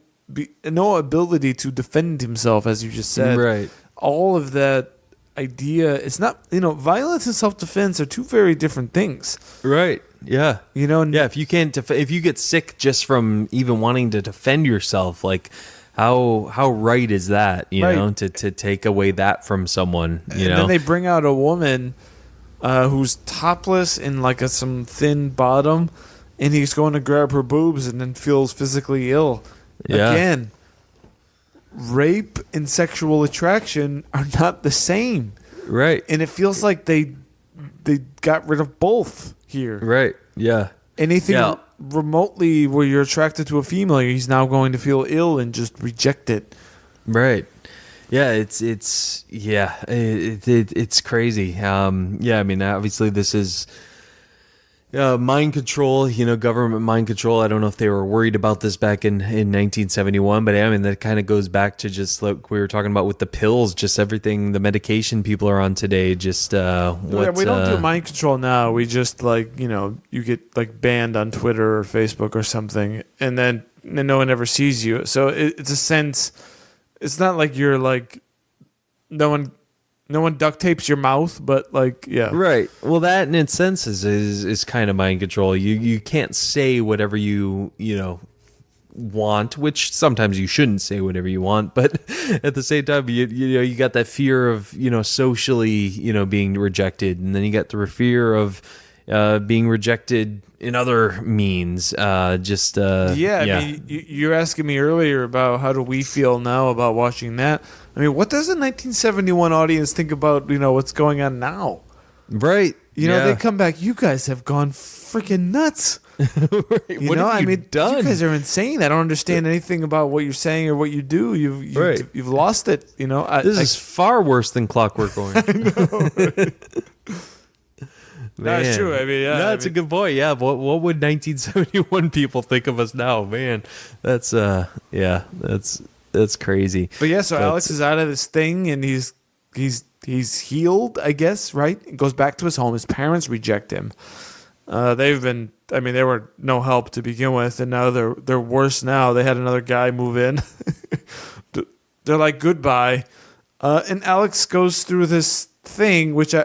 ability to defend himself, as you just said. Right. All of that idea, it's not, violence and self-defense are two very different things. Right. Yeah. And Yeah. If you can't, if you get sick just from even wanting to defend yourself, like how right is that? Right. To take away that from someone. And then they bring out a woman who's topless in like some thin bottom, and he's going to grab her boobs and then feels physically ill. Yeah. Again, rape and sexual attraction are not the same. Right. And it feels like they got rid of both here. Right. Yeah. Anything Yeah. remotely where you're attracted to a female, he's now going to feel ill and just reject it. Right. Yeah, it's crazy. Yeah, I mean, obviously this is mind control, government mind control. I don't know if they were worried about this back in 1971, but I mean, that kind of goes back to just like we were talking about with the pills, just everything, the medication people are on today. Just we don't do mind control now. We just you get like banned on Twitter or Facebook or something, and then no one ever sees you. So it's a sense. It's not like you're like no one duct tapes your mouth, but like, yeah. Right. Well, that in its sense is kind of mind control. You can't say whatever you want, which sometimes you shouldn't say whatever you want, but at the same time, you got that fear of socially being rejected, and then you got the fear of being rejected in other means. I mean, you're asking me earlier about how do we feel now about watching that. I mean, what does a 1971 audience think about what's going on now? Right. They come back. You guys have gone freaking nuts. Right. What have you done? You guys are insane. I don't understand anything about what you're saying or what you do. You've lost it. This is far worse than Clockwork Orange. I know. Right? That's true. I mean, yeah. That's a good point. Yeah. What would 1971 people think of us now? Man, that's crazy. But yeah, so Alex is out of this thing, and he's healed, I guess, right? He goes back to his home. His parents reject him. They were no help to begin with, and now they're worse now. They had another guy move in. They're like, goodbye. And Alex goes through this thing, which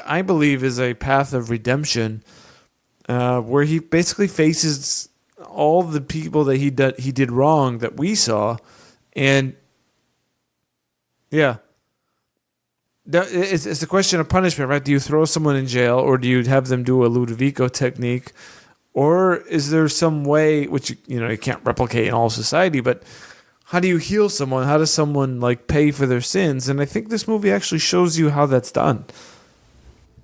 I believe is a path of redemption, where he basically faces all the people that he did wrong that we saw, and yeah, it's a question of punishment, right? Do you throw someone in jail, or do you have them do a Ludovico technique, or is there some way which you can't replicate in all society, but how do you heal someone? How does someone like pay for their sins? And I think this movie actually shows you how that's done.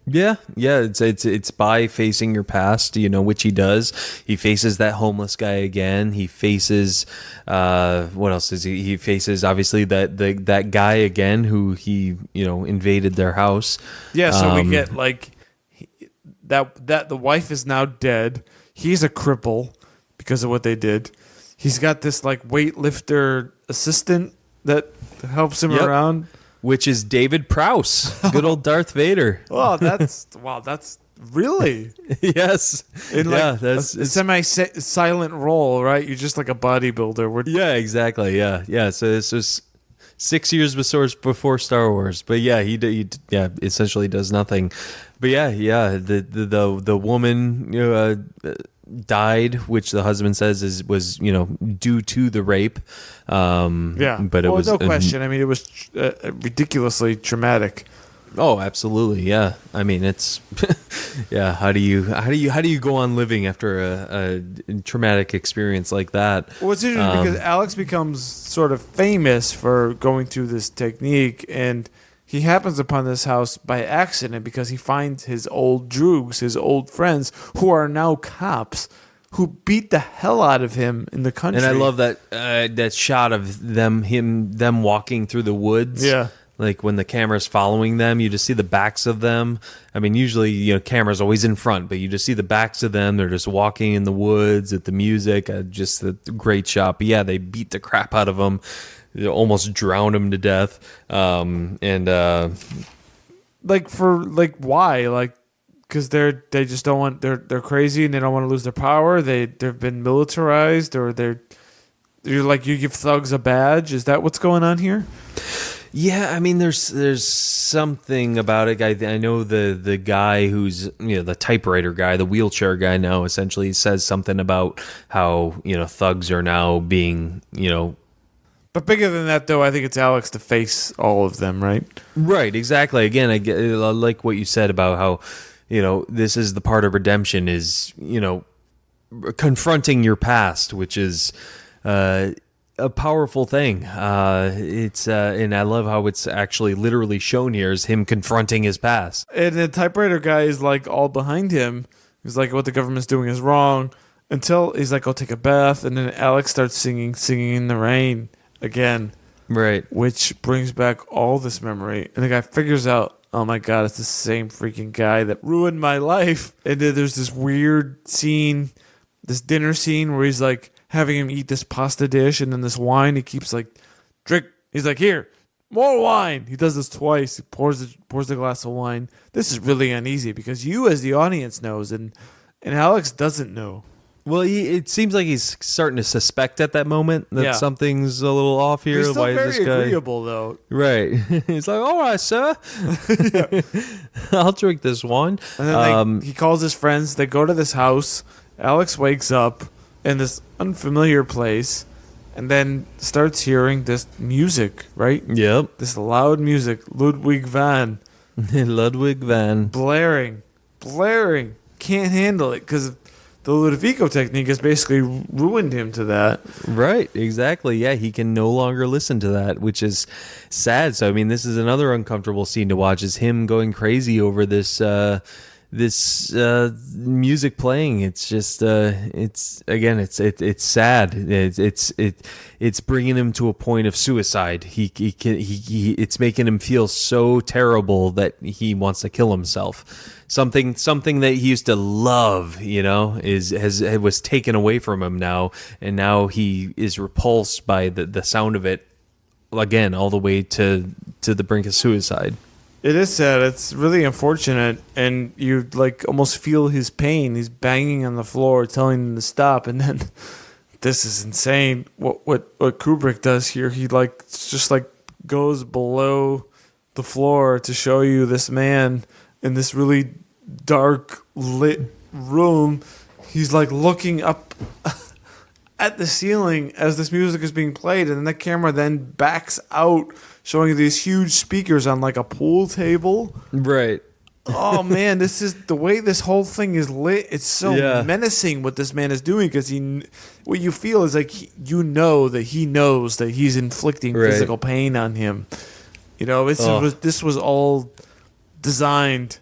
Yeah, it's by facing your past, which he does. He faces that homeless guy again. He faces what else is he? He faces obviously that guy again who he invaded their house. Yeah, so we get like that the wife is now dead. He's a cripple because of what they did. He's got this like weightlifter assistant that helps him around. Which is David Prowse, good old Darth Vader. Oh, that's really yes. In like a semi-silent role, right? You're just like a bodybuilder. Yeah, exactly. Yeah. So this was 6 years before Star Wars, but yeah, he essentially does nothing. But yeah. The woman died, which the husband says was due to the rape. But it was no question. I mean, it was ridiculously traumatic. Oh, absolutely. Yeah. I mean, it's yeah. How do you go on living after a traumatic experience like that? Well, it's interesting because Alex becomes sort of famous for going through this technique, and he happens upon this house by accident because he finds his old droogs, his old friends, who are now cops, who beat the hell out of him in the country. And I love that shot of them walking through the woods. Yeah. Like when the camera's following them, you just see the backs of them. I mean, usually, camera's always in front, but you just see the backs of them. They're just walking in the woods at the music. Just a great shot. But yeah, they beat the crap out of them. They almost drowned him to death. Why? Because they just don't want, they're crazy and they don't want to lose their power. They've been militarized, or you're like, you give thugs a badge. Is that what's going on here? Yeah, I mean, there's something about it. I know the guy who's the typewriter guy, the wheelchair guy now essentially says something about how thugs are now being But bigger than that, though, I think it's Alex to face all of them, right? Right, exactly. Again, I like what you said about how this is the part of redemption is confronting your past, which is a powerful thing. It's and I love how it's actually literally shown here as him confronting his past. And the typewriter guy is like all behind him. He's like, what the government's doing is wrong. Until he's like, go take a bath, and then Alex starts singing in the rain again. Right. Which brings back all this memory. And the guy figures out, oh my God, it's the same freaking guy that ruined my life. And then there's this weird scene, this dinner scene where he's like having him eat this pasta dish and then this wine. He keeps like, drink. He's like, here, more wine. He does this twice. He pours the glass of wine. This is really uneasy because you as the audience knows and Alex doesn't know. Well, it seems like he's starting to suspect at that moment that something's a little off here. He's still Why very is this guy agreeable, though. Right? He's like, "All right, sir, I'll drink this wine." And then he calls his friends. They go to this house. Alex wakes up in this unfamiliar place, and then starts hearing this music. Right? Yep. This loud music, Ludwig van, blaring. Can't handle it because the Ludovico technique has basically ruined him to that. Right, exactly. Yeah, he can no longer listen to that, which is sad. So, I mean, this is another uncomfortable scene to watch, is him going crazy over this music playing. It's just it's sad. It's bringing him to a point of suicide. It's making him feel so terrible that he wants to kill himself. Something that he used to love, was taken away from him now, and now he is repulsed by the sound of it again, all the way to the brink of suicide. It is sad. It's really unfortunate, and you like almost feel his pain. He's banging on the floor, telling him to stop, and then this is insane. What Kubrick does here? He just goes below the floor to show you this man in this really dark lit room. He's like looking up at the ceiling as this music is being played, and then the camera then backs out, showing you these huge speakers on like a pool table. Right. Oh man, this is the way this whole thing is lit. It's so menacing what this man is doing, because what you feel is like that he knows that he's inflicting physical pain on him. This was all designed.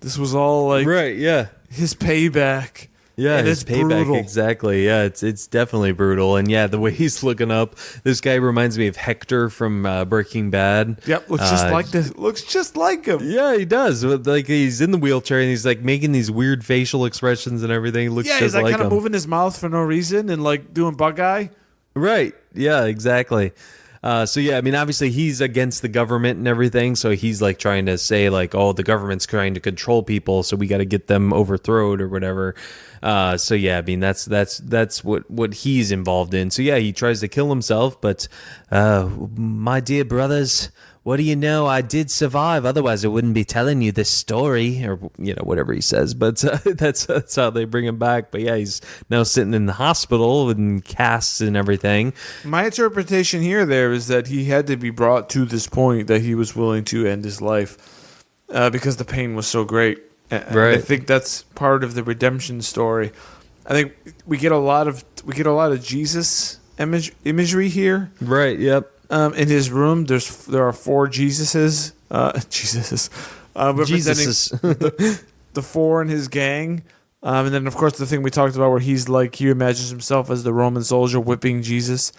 This was all like his payback. Yeah, and his payback, brutal. exactly. Yeah, it's definitely brutal. And yeah, the way he's looking up, this guy reminds me of Hector from Breaking Bad. Yep, looks just like him. Yeah, he does. Like, he's in the wheelchair and he's like making these weird facial expressions and everything. Looks just he's like like kind him. of moving his mouth for no reason and like doing bug eye. Right. Yeah, exactly. So yeah, I mean, obviously he's against the government and everything. So he's like trying to say like, oh, the government's trying to control people, so we got to get them overthrown or whatever. So yeah, I mean, that's what he's involved in. So yeah, he tries to kill himself, but my dear brothers, what do you know? I did survive. Otherwise, I wouldn't be telling you this story, or whatever he says. But that's how they bring him back. But yeah, he's now sitting in the hospital in casts and everything. My interpretation there is that he had to be brought to this point that he was willing to end his life. because the pain was so great. Right. I think that's part of the redemption story. I think we get a lot of Jesus imagery here. Right. Yep. In his room, there are 4 Jesuses. Representing the 4 in his gang. And then, of course, the thing we talked about where he's like, he imagines himself as the Roman soldier whipping Jesus.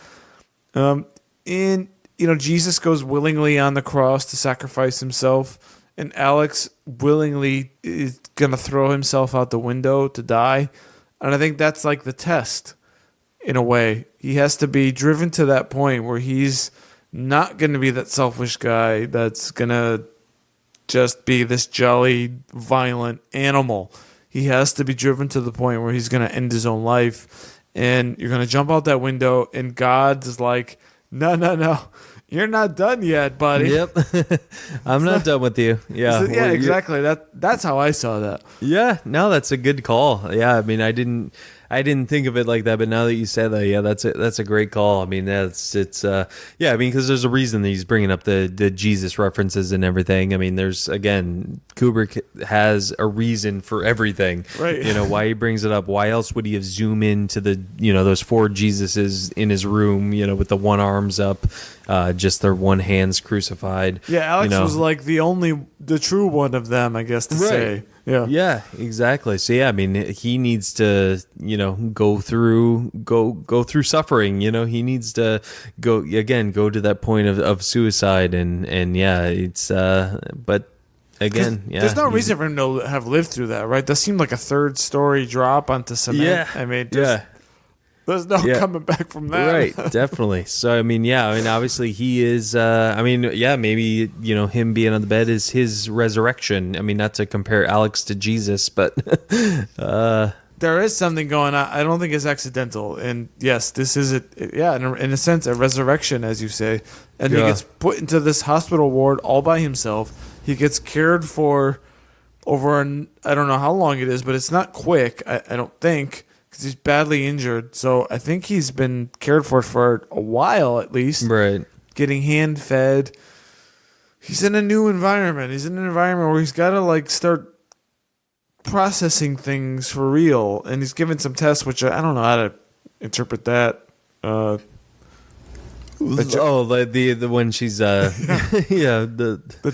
Jesus goes willingly on the cross to sacrifice himself. And Alex willingly is going to throw himself out the window to die. And I think that's like the test, in a way. He has to be driven to that point where he's not going to be that selfish guy that's going to just be this jolly, violent animal. He has to be driven to the point where he's going to end his own life. And you're going to jump out that window, and God is like, no. You're not done yet, buddy. Yep. I'm not done with you. Yeah. Yeah, exactly. That's how I saw that. Yeah. No, that's a good call. Yeah. I mean, I didn't think of it like that, but now that you said that, yeah, that's a great call. I mean, because there's a reason that he's bringing up the Jesus references and everything. I mean, there's, again, Kubrick has a reason for everything. Right. Why he brings it up. Why else would he have zoomed into the, those 4 Jesuses in his room, with the one arms up, just their one hands crucified. Yeah, Alex was like the true one of them, I guess to say. Yeah. Yeah, exactly. So yeah, I mean, he needs to, go through suffering. He needs to go to that point of suicide, and yeah, it's but again, yeah, there's no reason for him to have lived through that, right? That seemed like a 3rd story drop onto cement. Yeah, I mean, there's no coming back from that. Right, definitely. So, obviously he is, maybe, him being on the bed is his resurrection. I mean, not to compare Alex to Jesus, but... there is something going on. I don't think it's accidental. And yes, this is, in a sense, a resurrection, as you say. And he gets put into this hospital ward all by himself. He gets cared for over, I don't know how long it is, but it's not quick, I don't think. Because he's badly injured. So I think he's been cared for a while at least. Right. Getting hand fed. He's in a new environment. He's in an environment where he's got to start processing things for real. And he's given some tests, which I don't know how to interpret that. The when she's the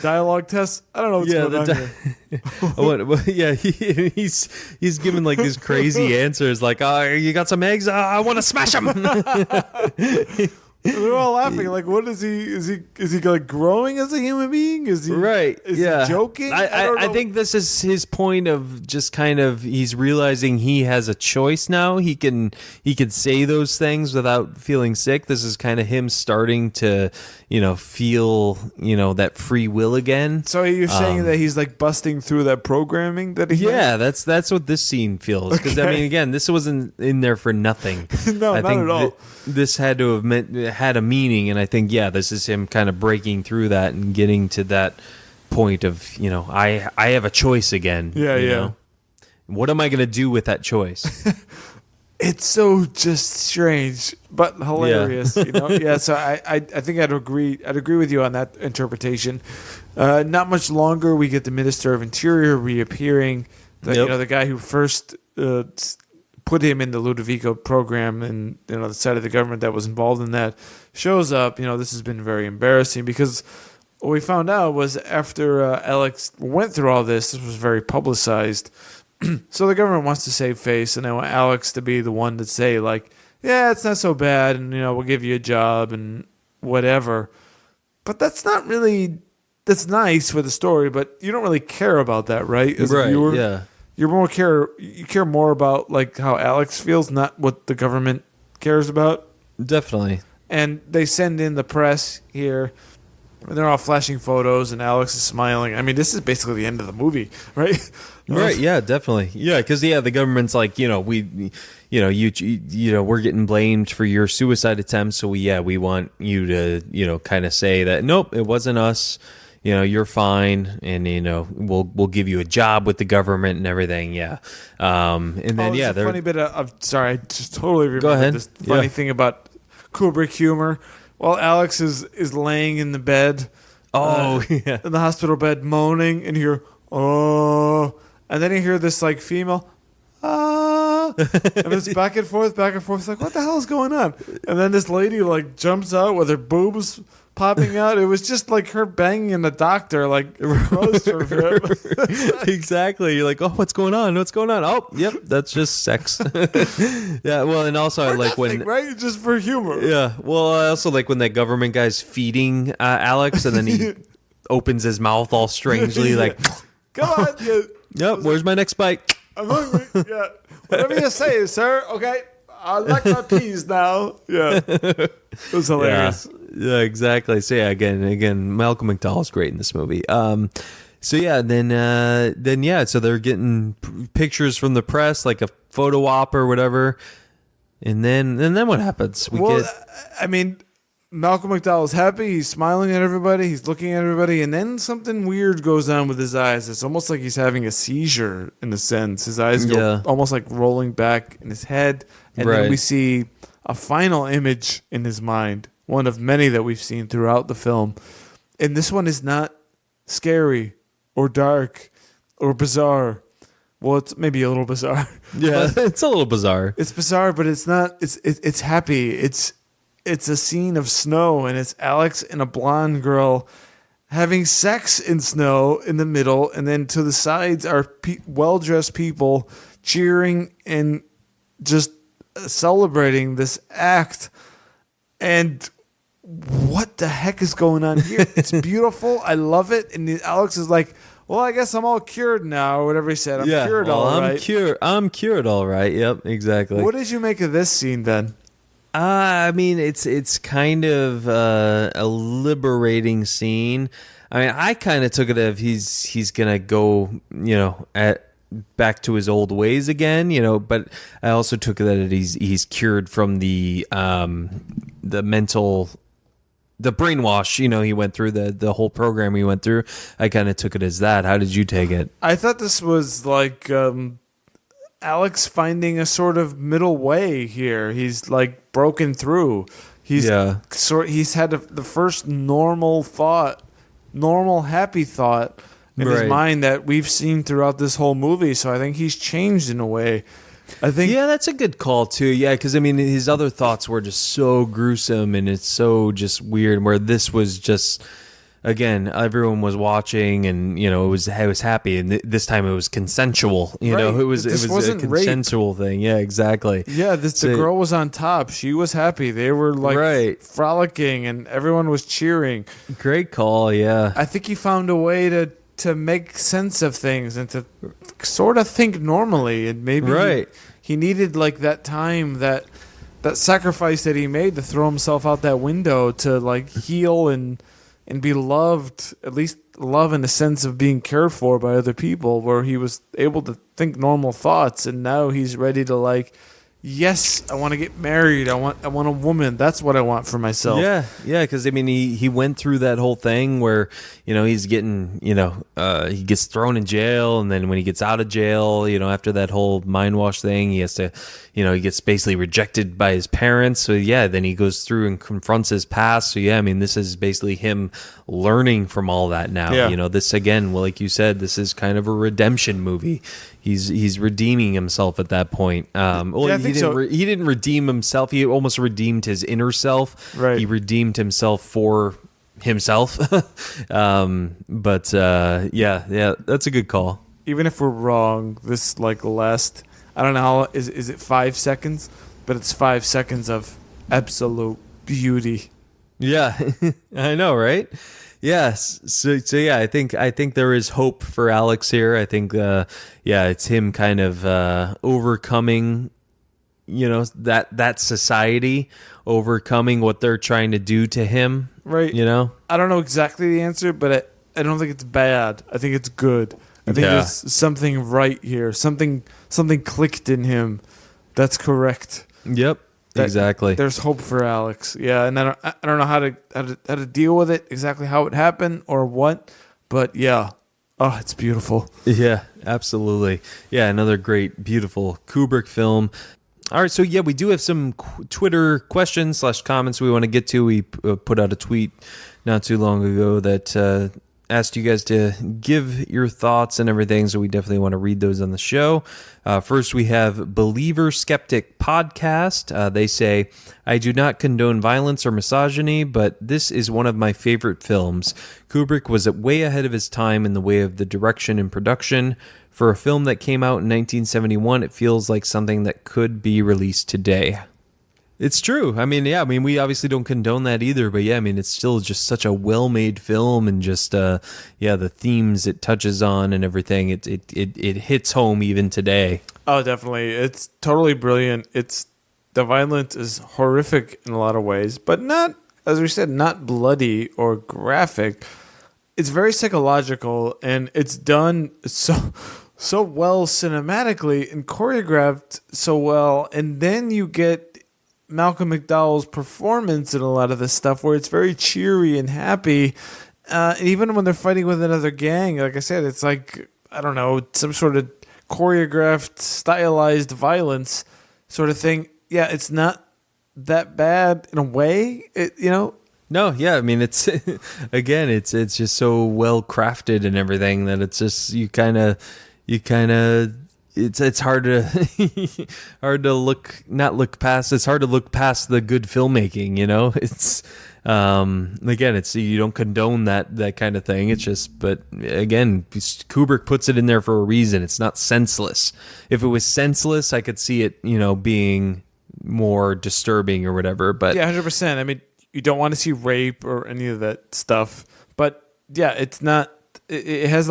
dialogue test. I don't know what's going on here. He's giving these crazy answers you got some eggs, I want to smash them. They're all laughing. What is he? Is he growing as a human being? Is he right? Is he joking? I think this is his point of just kind of he's realizing he has a choice now. He can say those things without feeling sick. This is kind of him starting to feel that free will again. So you're saying that he's busting through that programming that he has? that's what this scene feels, because again, this wasn't in there for nothing. No, I not think at all. This had to have had a meaning, and I think this is him kind of breaking through that and getting to that point of I have a choice again. Yeah. What am I going to do with that choice? It's so just strange but hilarious. So I think I'd agree with you on that interpretation. Not much longer, we get the Minister of Interior reappearing, the guy who first put him in the Ludovico program, and the side of the government that was involved in that shows up. This has been very embarrassing, because what we found out was after Alex went through all this was very publicized. So the government wants to save face, and they want Alex to be the one to say yeah, it's not so bad, and we'll give you a job and whatever. But that's not really, that's nice for the story, but you don't really care about that, right? As a viewer, yeah. You care more about how Alex feels, not what the government cares about. Definitely. And they send in the press here, and they're all flashing photos, and Alex is smiling. I mean, this is basically the end of the movie, right? Right. Yeah. Definitely. Yeah. Because the government's we're getting blamed for your suicide attempt, so we want you to kind of say that nope, it wasn't us. You're fine, and we'll give you a job with the government and everything. Yeah. And then a funny bit of sorry, I just totally remembered this funny thing about Kubrick humor. While Alex is laying in the bed, Oh, yeah. in the hospital bed moaning, and you hear, oh, and then you hear this like female, ah, and it's back and forth, back and forth. It's like, what the hell is going on? And then this lady like jumps out with her boobs popping out. It was just like her banging the doctor, like close to him. Exactly. You're like, oh, what's going on? What's going on? Oh, yep, that's just sex. Yeah. Well, and also I like Nothing, right? Just for humor. Yeah. Well, I also like when that government guy's feeding Alex, and then he opens his mouth all strangely, like, come on. Yeah. Yep. Where's my next bite? I'm hungry. Yeah. Whatever you say, sir. Okay. I like my peas now. Yeah. It was hilarious. Yeah, exactly. So yeah, again, Malcolm McDowell's great in this movie. So yeah, then yeah, so they're getting pictures from the press, like a photo op or whatever, and then what happens? I mean, Malcolm McDowell's happy. He's smiling at everybody. He's looking at everybody, and then something weird goes on with his eyes. It's almost like he's having a seizure in a sense. His eyes go almost like rolling back in his head, and then we see a final image in his mind. One of many that we've seen throughout the film. And this one is not scary or dark or bizarre. Well, it's maybe a little bizarre. Yeah, it's a little bizarre. It's bizarre, but it's not. It's happy. It's a scene of snow, and it's Alex and a blonde girl having sex in snow in the middle, and then to the sides are well-dressed people cheering and just celebrating this act. And what the heck is going on here? It's beautiful. I love it. And Alex is like, well, I guess I'm all cured now, or whatever he said. I'm cured all right. I'm cured all right. Yep, exactly. What did you make of this scene then? I mean, it's kind of a liberating scene. I mean, I kind of took it as he's gonna go, back to his old ways again, But I also took it that he's cured from the mental. The brainwash, he went through the whole program he went through. I kind of took it as that. How did you take it? I thought this was like Alex finding a sort of middle way here. He's like broken through. He's had the first normal happy thought in his mind that we've seen throughout this whole movie. So I think he's changed in a way. Yeah, that's a good call too. Yeah, because I mean, his other thoughts were just so gruesome and it's so just weird. Where this was just, again, everyone was watching and it was happy, and this time it was consensual. It was a consensual thing. Yeah, exactly. Yeah, the girl was on top. She was happy. They were like frolicking, and everyone was cheering. Great call. Yeah, I think he found a way to make sense of things and to sort of think normally, and maybe he needed like that time, that sacrifice that he made to throw himself out that window to like heal and be loved, at least love in the sense of being cared for by other people, where he was able to think normal thoughts, and now he's ready to like, yes, I want to get married. I want a woman. That's what I want for myself. Yeah, because I mean, he went through that whole thing where he's getting he gets thrown in jail, and then when he gets out of jail, after that whole mind wash thing, he has to he gets basically rejected by his parents. So yeah, then he goes through and confronts his past. So yeah, I mean, this is basically him learning from all that now. Yeah. This again, well, like you said, this is kind of a redemption movie. He's redeeming himself at that point. He didn't redeem himself. He almost redeemed his inner self. Right. He redeemed himself for himself. But that's a good call. Even if we're wrong, this like last, I don't know how, is it 5 seconds? But it's 5 seconds of absolute beauty. Yeah, I know, right? Yes. So yeah, I think there is hope for Alex here. I think it's him kind of overcoming that society, overcoming what they're trying to do to him. Right. I don't know exactly the answer, but I don't think it's bad. I think it's good. I think there's something right here. Something clicked in him. That's correct. Yep. Exactly. There's hope for Alex. Yeah, and I don't know how to deal with it, exactly how it happened or what, but yeah. Oh, it's beautiful. Yeah, absolutely. Yeah, another great, beautiful Kubrick film. All right, so yeah, we do have some Twitter questions / comments we want to get to. We put out a tweet not too long ago that asked you guys to give your thoughts and everything, so we definitely want to read those on the show. First, we have Believer Skeptic Podcast. They say, I do not condone violence or misogyny, but this is one of my favorite films. Kubrick was way ahead of his time in the way of the direction and production. For a film that came out in 1971, it feels like something that could be released today. It's true. I mean, we obviously don't condone that either, but it's still just such a well-made film, and just the themes it touches on and everything. It hits home even today. Oh, definitely. It's totally brilliant. The violence is horrific in a lot of ways, but not, as we said, not bloody or graphic. It's very psychological, and it's done so well cinematically and choreographed so well, and then you get Malcolm McDowell's performance in a lot of this stuff where it's very cheery and happy. And even when they're fighting with another gang, like I said, it's like, I don't know, some sort of choreographed, stylized violence sort of thing. Yeah, it's not that bad in a way, No, yeah, it's again, it's just so well crafted and everything that it's just you kind of it's hard to look past. It's hard to look past the good filmmaking, It's again, it's, you don't condone that kind of thing. It's just, but again, Kubrick puts it in there for a reason. It's not senseless. If it was senseless, I could see it, being more disturbing or whatever. But yeah, 100%. You don't want to see rape or any of that stuff. But yeah, it's not. It has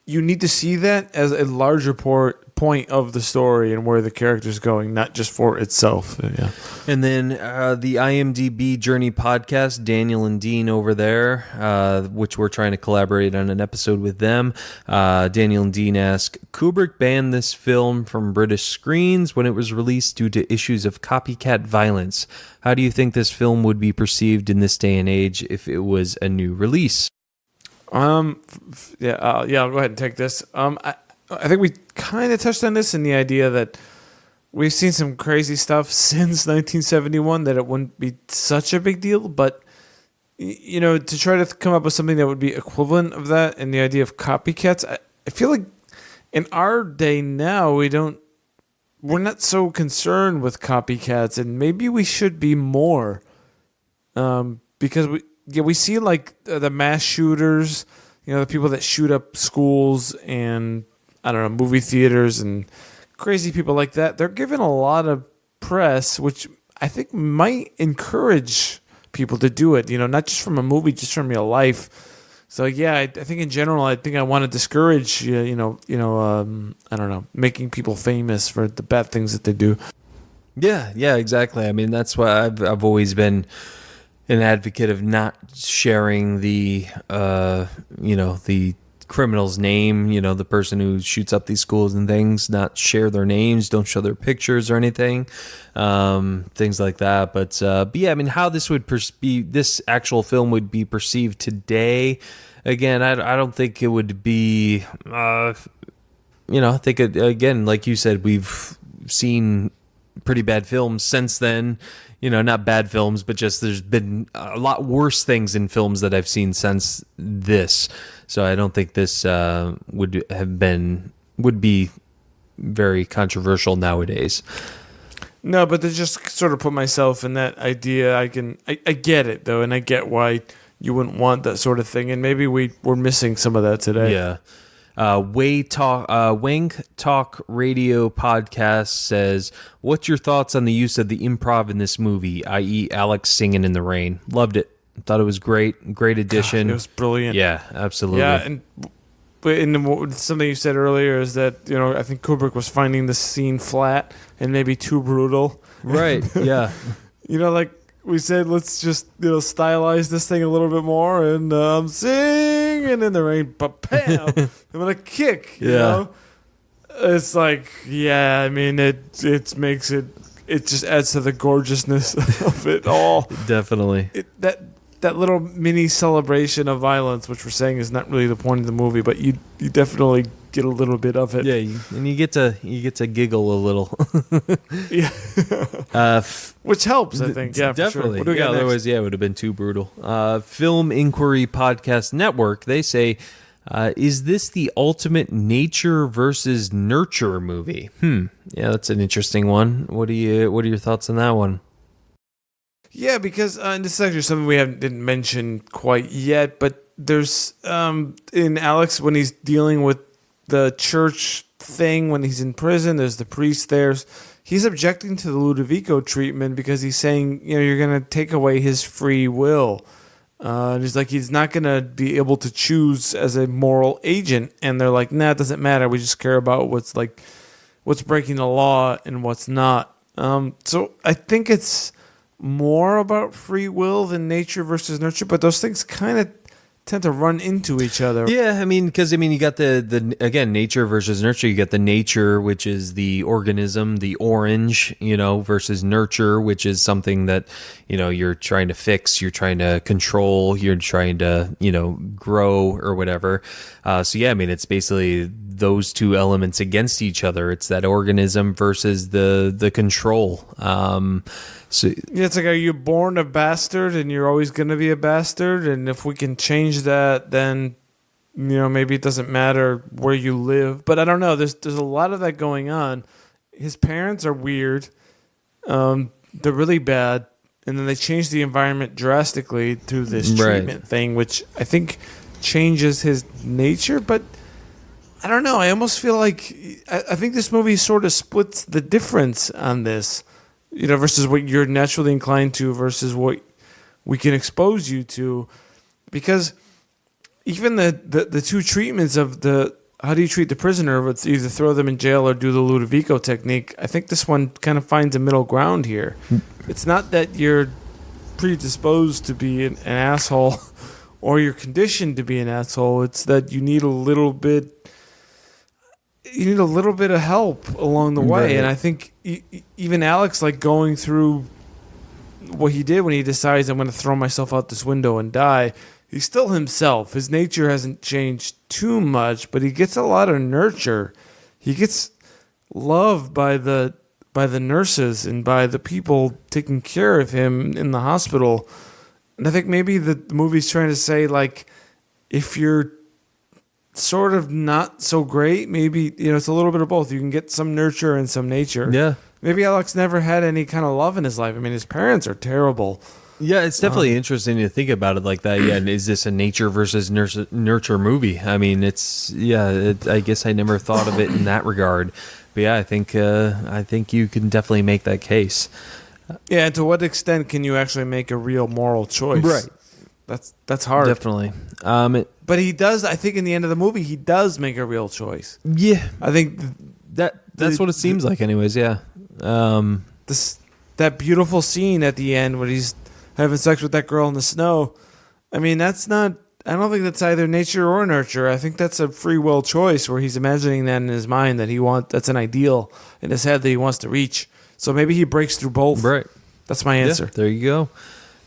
you need to see that as a larger point of the story and where the character's going, not just for itself. Yeah. And then the IMDb Journey podcast, Daniel and Dean over there, which we're trying to collaborate on an episode with them. Daniel and Dean ask, Kubrick banned this film from British screens when it was released due to issues of copycat violence. How do you think this film would be perceived in this day and age if it was a new release? I'll go ahead and take this. I think we kind of touched on this in the idea that we've seen some crazy stuff since 1971 that it wouldn't be such a big deal, but to try to come up with something that would be equivalent of that and the idea of copycats, I feel like in our day now we're not so concerned with copycats, and maybe we should be more, because we see like the mass shooters, the people that shoot up schools and, I don't know, movie theaters and crazy people like that. They're given a lot of press, which I think might encourage people to do it, not just from a movie, just from real life. So yeah, I think in general, I want to discourage, I don't know, making people famous for the bad things that they do. Yeah, exactly. That's why I've always been an advocate of not sharing the criminal's name, the person who shoots up these schools and things, not share their names, don't show their pictures or anything, things like that. But yeah, how this would be, this actual film would be perceived today. Again, I don't think it would be, I think again, like you said, we've seen pretty bad films since then. Not bad films, but just there's been a lot worse things in films that I've seen since this. So I don't think this would be very controversial nowadays. No, but to just sort of put myself in that idea, I get it though, and I get why you wouldn't want that sort of thing, and maybe we're missing some of that today. Yeah. Wang Talk Radio Podcast says, what's your thoughts on the use of the improv in this movie, i.e. Alex singing in the rain? Loved it. Thought it was great addition. God, it was brilliant. Yeah, absolutely. Yeah, and something you said earlier is that, I think Kubrick was finding the scene flat and maybe too brutal. Right, yeah. Like we said, let's just, stylize this thing a little bit more, and I'm singing in the rain, but bam, I'm gonna kick. It's like, it makes it just adds to the gorgeousness of it all. Definitely. That little mini celebration of violence, which we're saying is not really the point of the movie, but you definitely get a little bit of it. Yeah, and you get to giggle a little. Yeah. Which helps, I think. Yeah, definitely. For sure. Yeah, otherwise, it would have been too brutal. Film Inquiry Podcast Network, they say, is this the ultimate nature versus nurture movie? Yeah, that's an interesting one. What are your thoughts on that one? Yeah, because this is actually something we didn't mention quite yet, but there's in Alex, when he's dealing with the church thing, when he's in prison, there's the priest there. He's objecting to the Ludovico treatment because he's saying, you're going to take away his free will. And he's like, he's not going to be able to choose as a moral agent. And they're like, nah, it doesn't matter. We just care about what's breaking the law and what's not. So I think it's more about free will than nature versus nurture, but those things kind of tend to run into each other. Yeah, I mean, because you got the again, nature versus nurture. You got the nature, which is the organism, the orange, versus nurture, which is something that you're trying to fix, you're trying to control, you're trying to grow or whatever. So yeah, I mean, it's basically those two elements against each other. It's that organism versus the control. So yeah, it's like, are you born a bastard and you're always going to be a bastard? And if we can change that, then maybe it doesn't matter where you live. But I don't know. There's a lot of that going on. His parents are weird. They're really bad, and then they change the environment drastically through this treatment thing, which I think changes his nature. But I don't know. I almost feel like I think this movie sort of splits the difference on this. Versus what you're naturally inclined to versus what we can expose you to. Because even the two treatments of how do you treat the prisoner, with either throw them in jail or do the Ludovico technique, I think this one kind of finds a middle ground here. It's not that you're predisposed to be an asshole or you're conditioned to be an asshole. It's that you need a little bit of help along the way. Right. And I think even Alex, like going through what he did when he decides, I'm going to throw myself out this window and die, he's still himself. His nature hasn't changed too much, but he gets a lot of nurture. He gets loved by the nurses and by the people taking care of him in the hospital. And I think maybe the movie's trying to say, like, if you're sort of not so great, maybe it's a little bit of both. You can get some nurture and some nature. Yeah, maybe Alex never had any kind of love in his life. I mean, his parents are terrible. Yeah, it's definitely interesting to think about it like that. Yeah, and is this a nature versus nurture movie? I mean, I guess I never thought of it in that regard. But yeah, I think you can definitely make that case. Yeah, and to what extent can you actually make a real moral choice? Right. That's hard. Definitely. But he does, I think in the end of the movie, he does make a real choice. Yeah. I think that's what it seems like anyways, yeah. That beautiful scene at the end when he's having sex with that girl in the snow, I mean, I don't think that's either nature or nurture. I think that's a free will choice where he's imagining that in his mind that's an ideal in his head that he wants to reach. So maybe he breaks through both. Right. That's my answer. Yeah, there you go.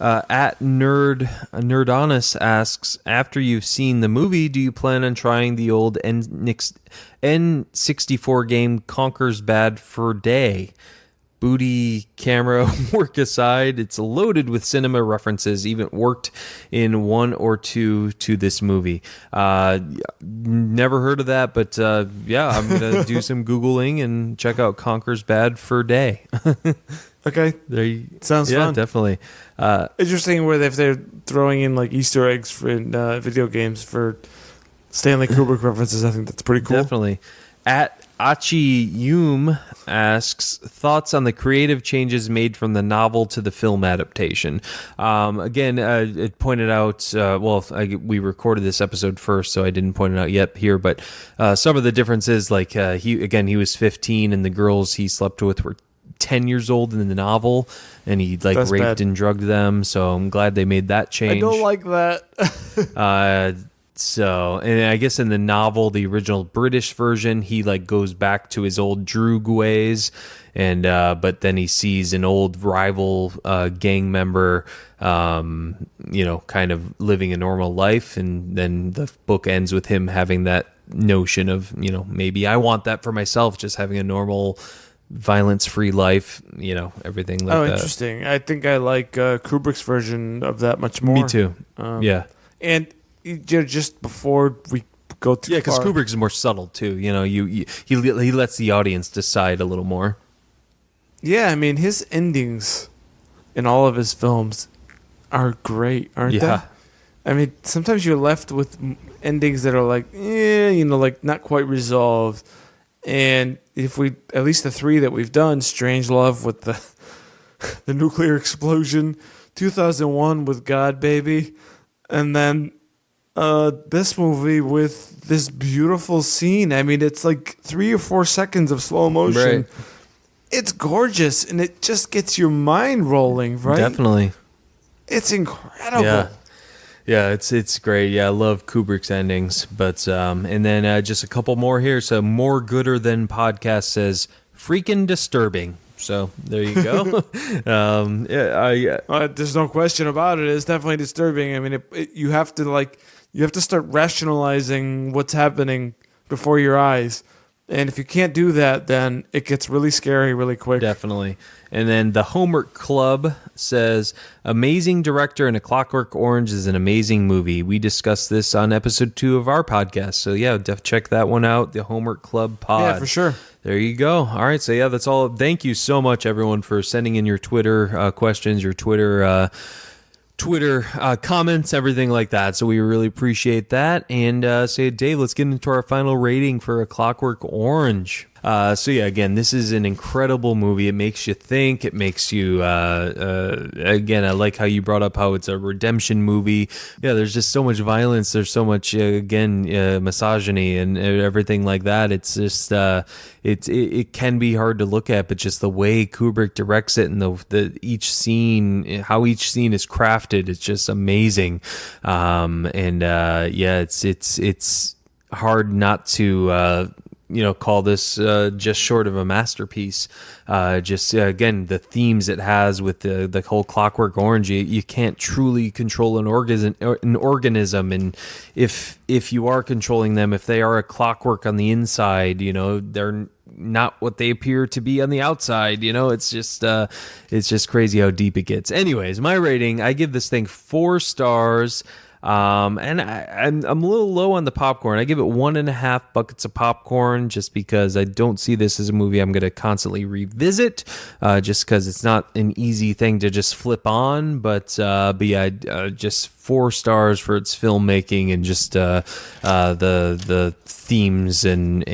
At Nerdonis asks, after you've seen the movie, do you plan on trying the old N64 game Conker's Bad Fur Day? Booty camera work aside, it's loaded with cinema references, even worked in one or two to this movie. Never heard of that, but yeah, I'm going to do some Googling and check out Conker's Bad Fur Day. Okay. Sounds fun. Yeah, definitely. Interesting where if they're throwing in like Easter eggs in video games for Stanley Kubrick references, I think that's pretty cool. Definitely. At Achi Yum asks, thoughts on the creative changes made from the novel to the film adaptation. Again, it pointed out, we recorded this episode first, so I didn't point it out yet here, but some of the differences, like he was 15 and the girls he slept with were 10 years old in the novel, and he That's raped bad. and drugged them, so I'm glad they made that change. I don't like that. So, and I guess in the novel, the original British version, he goes back to his old Droog ways, and but then he sees an old rival gang member, kind of living a normal life, and then the book ends with him having that notion of, maybe I want that for myself, just having a normal violence-free life, everything like that. Oh, interesting. I think I like Kubrick's version of that much more. Me too. Yeah. And just before we go too far. Yeah, because Kubrick's more subtle too. He lets the audience decide a little more. Yeah, I mean, his endings in all of his films are great, aren't they? I mean, sometimes you're left with endings that are like, like not quite resolved. And if at least the 3 that we've done, Strangelove with the nuclear explosion, 2001 with God Baby, and then this movie with this beautiful scene. I mean, it's like 3 or 4 seconds of slow motion. Right. It's gorgeous, and it just gets your mind rolling, right? Definitely. It's incredible. Yeah. Yeah, it's great. Yeah, I love Kubrick's endings. But and then just a couple more here. So More Gooder Than Podcast says, freaking disturbing. So there you go. There's no question about it. It's definitely disturbing. I mean, you have to start rationalizing what's happening before your eyes. And if you can't do that, then it gets really scary really quick. Definitely. And then the Homework Club says, amazing director, and A Clockwork Orange is an amazing movie. We discussed this on episode 2 of our podcast. So yeah, check that one out, the Homework Club pod. Yeah, for sure. There you go. All right. So yeah, that's all. Thank you so much, everyone, for sending in your Twitter questions, your Twitter comments, everything like that. So we really appreciate that. And so Dave, let's get into our final rating for A Clockwork Orange. So yeah, again, this is an incredible movie. It makes you think. It makes you, again, I like how you brought up how it's a redemption movie. Yeah, there's just so much violence. There's so much, misogyny and everything like that. It's just, it can be hard to look at, but just the way Kubrick directs it and each scene, how each scene is crafted, it's just amazing. It's hard not to, call this just short of a masterpiece. Again, the themes it has with the whole Clockwork Orange, you can't truly control an organism, and if you are controlling them, if they are a clockwork on the inside, they're not what they appear to be on the outside. It's just crazy how deep it gets. Anyways, my rating, I give this thing 4 stars. And I'm a little low on the popcorn. I give it 1.5 buckets of popcorn just because I don't see this as a movie I'm going to constantly revisit, just because it's not an easy thing to just flip on. But yeah, just 4 stars for its filmmaking and just the themes and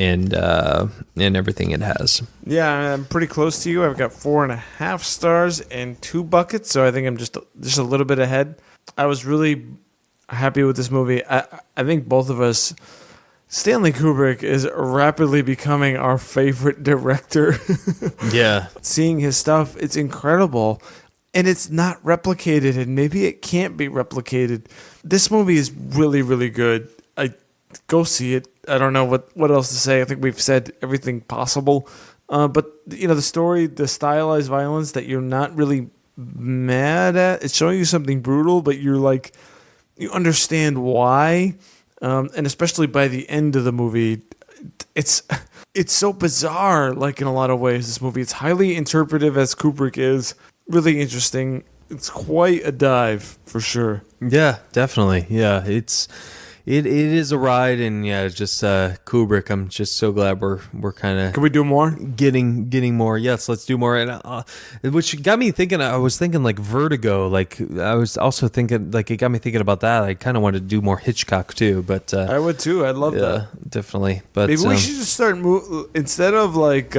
everything it has. Yeah, I'm pretty close to you. I've got 4.5 stars and 2 buckets, so I think I'm just a little bit ahead. I was really happy with this movie. I think both of us, Stanley Kubrick is rapidly becoming our favorite director. Yeah. Seeing his stuff, it's incredible. And it's not replicated, and maybe it can't be replicated. This movie is really, really good. Go see it. I don't know what else to say. I think we've said everything possible. But, the story, the stylized violence that you're not really mad at, it's showing you something brutal, but you're like, you understand why, and especially by the end of the movie, it's so bizarre. Like in a lot of ways, this movie, it's highly interpretive as Kubrick is. Really interesting. It's quite a dive for sure. Yeah, definitely. Yeah, it is a ride, and yeah, it's just Kubrick. I'm just so glad we're kind of. Can we do more? Getting more. Yes, let's do more. And which got me thinking. I was thinking like Vertigo. Like I was also thinking like it got me thinking about that. I kind of wanted to do more Hitchcock too. But I would too. I'd love that. Definitely. But maybe we should just start instead of like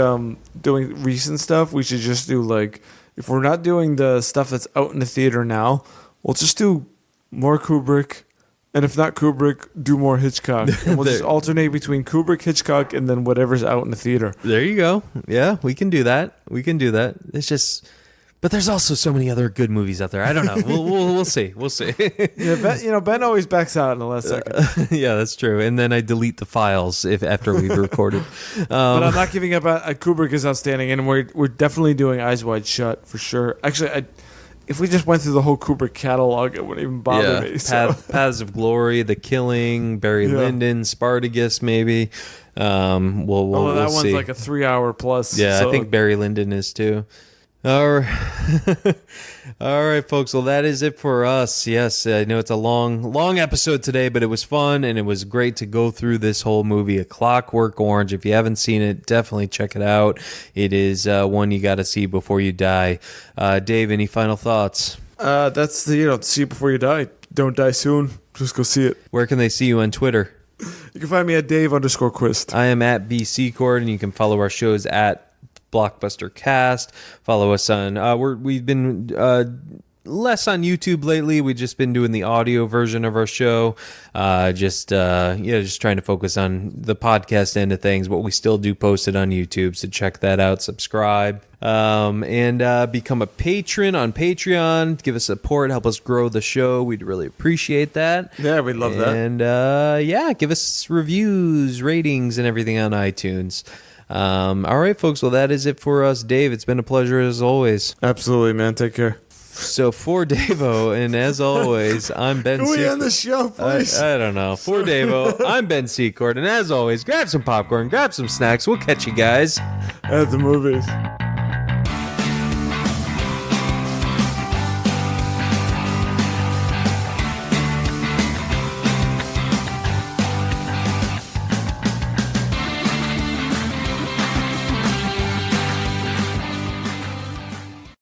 doing recent stuff. We should just do like, if we're not doing the stuff that's out in the theater now, we'll just do more Kubrick. And if not Kubrick, do more Hitchcock. And we'll just alternate between Kubrick, Hitchcock, and then whatever's out in the theater. There you go. Yeah, we can do that. It's just, but there's also so many other good movies out there. I don't know. We'll see. We'll see. Yeah, Ben always backs out in the last second. Yeah, that's true. And then I delete the files after we've recorded. But I'm not giving up. Kubrick is outstanding, and we're definitely doing Eyes Wide Shut for sure. Actually, if we just went through the whole Kubrick catalog, it wouldn't even bother me. So. Paths of Glory, The Killing, Barry Lyndon, Spartacus, maybe. We'll that see. one's like a 3-hour plus. Yeah, so. I think Barry Lyndon is too. All right. All right, folks. Well, that is it for us. Yes, I know it's a long episode today, but it was fun, and it was great to go through this whole movie, A Clockwork Orange. If you haven't seen it, definitely check it out. It is one you got to see before you die. Dave, any final thoughts? That's the, see it before you die. Don't die soon. Just go see it. Where can they see you on Twitter? You can find me at Dave_Quist. I am at BCCord, and you can follow our shows at Blockbuster Cast. Follow us on we've been less on YouTube lately. We've just been doing the audio version of our show, just trying to focus on the podcast end of things, but we still do post it on YouTube, so check that out. Subscribe and become a patron on Patreon. Give us support, help us grow the show. We'd really appreciate that. Yeah, we'd love that. And give us reviews, ratings, and everything on iTunes. All right, folks. Well, that is it for us. Dave, it's been a pleasure as always. Absolutely, man. Take care. So for Davo, and as always, I'm Ben. Can we end the show, please? I don't know. For Davo, I'm Ben Secord, and as always, grab some popcorn, grab some snacks. We'll catch you guys at the movies.